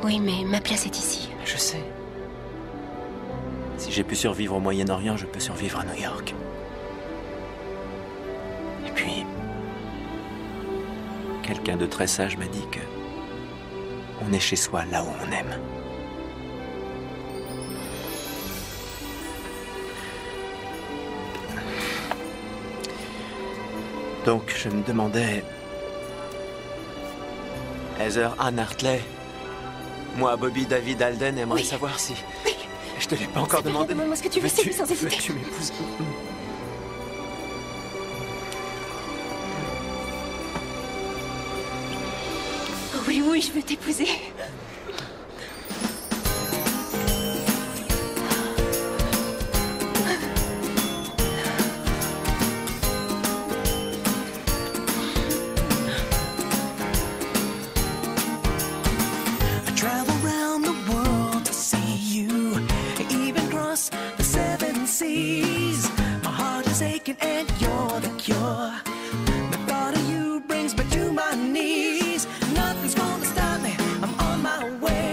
Oui, mais ma place est ici. Je sais. Si j'ai pu survivre au Moyen-Orient, je peux survivre à New York. Et puis, quelqu'un de très sage m'a dit que on est chez soi là où on aime. Donc, je me demandais... Heather Anne Hartley, moi, Bobby David Alden, aimerait savoir si... Je te l'ai pas encore demandé. Demande-moi ce que tu veux, c'est sans hésiter. Veux-tu m'épouser? Oui, oui, je veux t'épouser. Nothing's gonna stop me. I'm on my way.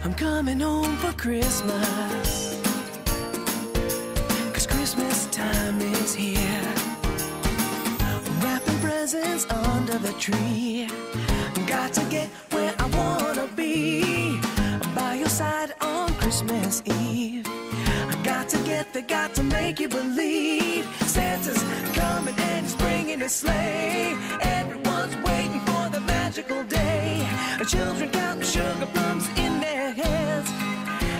I'm coming home for Christmas, 'cause Christmas time is here. Wrapping presents under the tree. Got to get where I wanna be, by your side on Christmas Eve. Got to get there, got to make you believe. Santa's coming and he's bringing his sleigh. Everyone's waiting for the magical day. Children counting sugar plums in their hands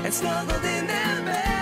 and snuggled in their beds.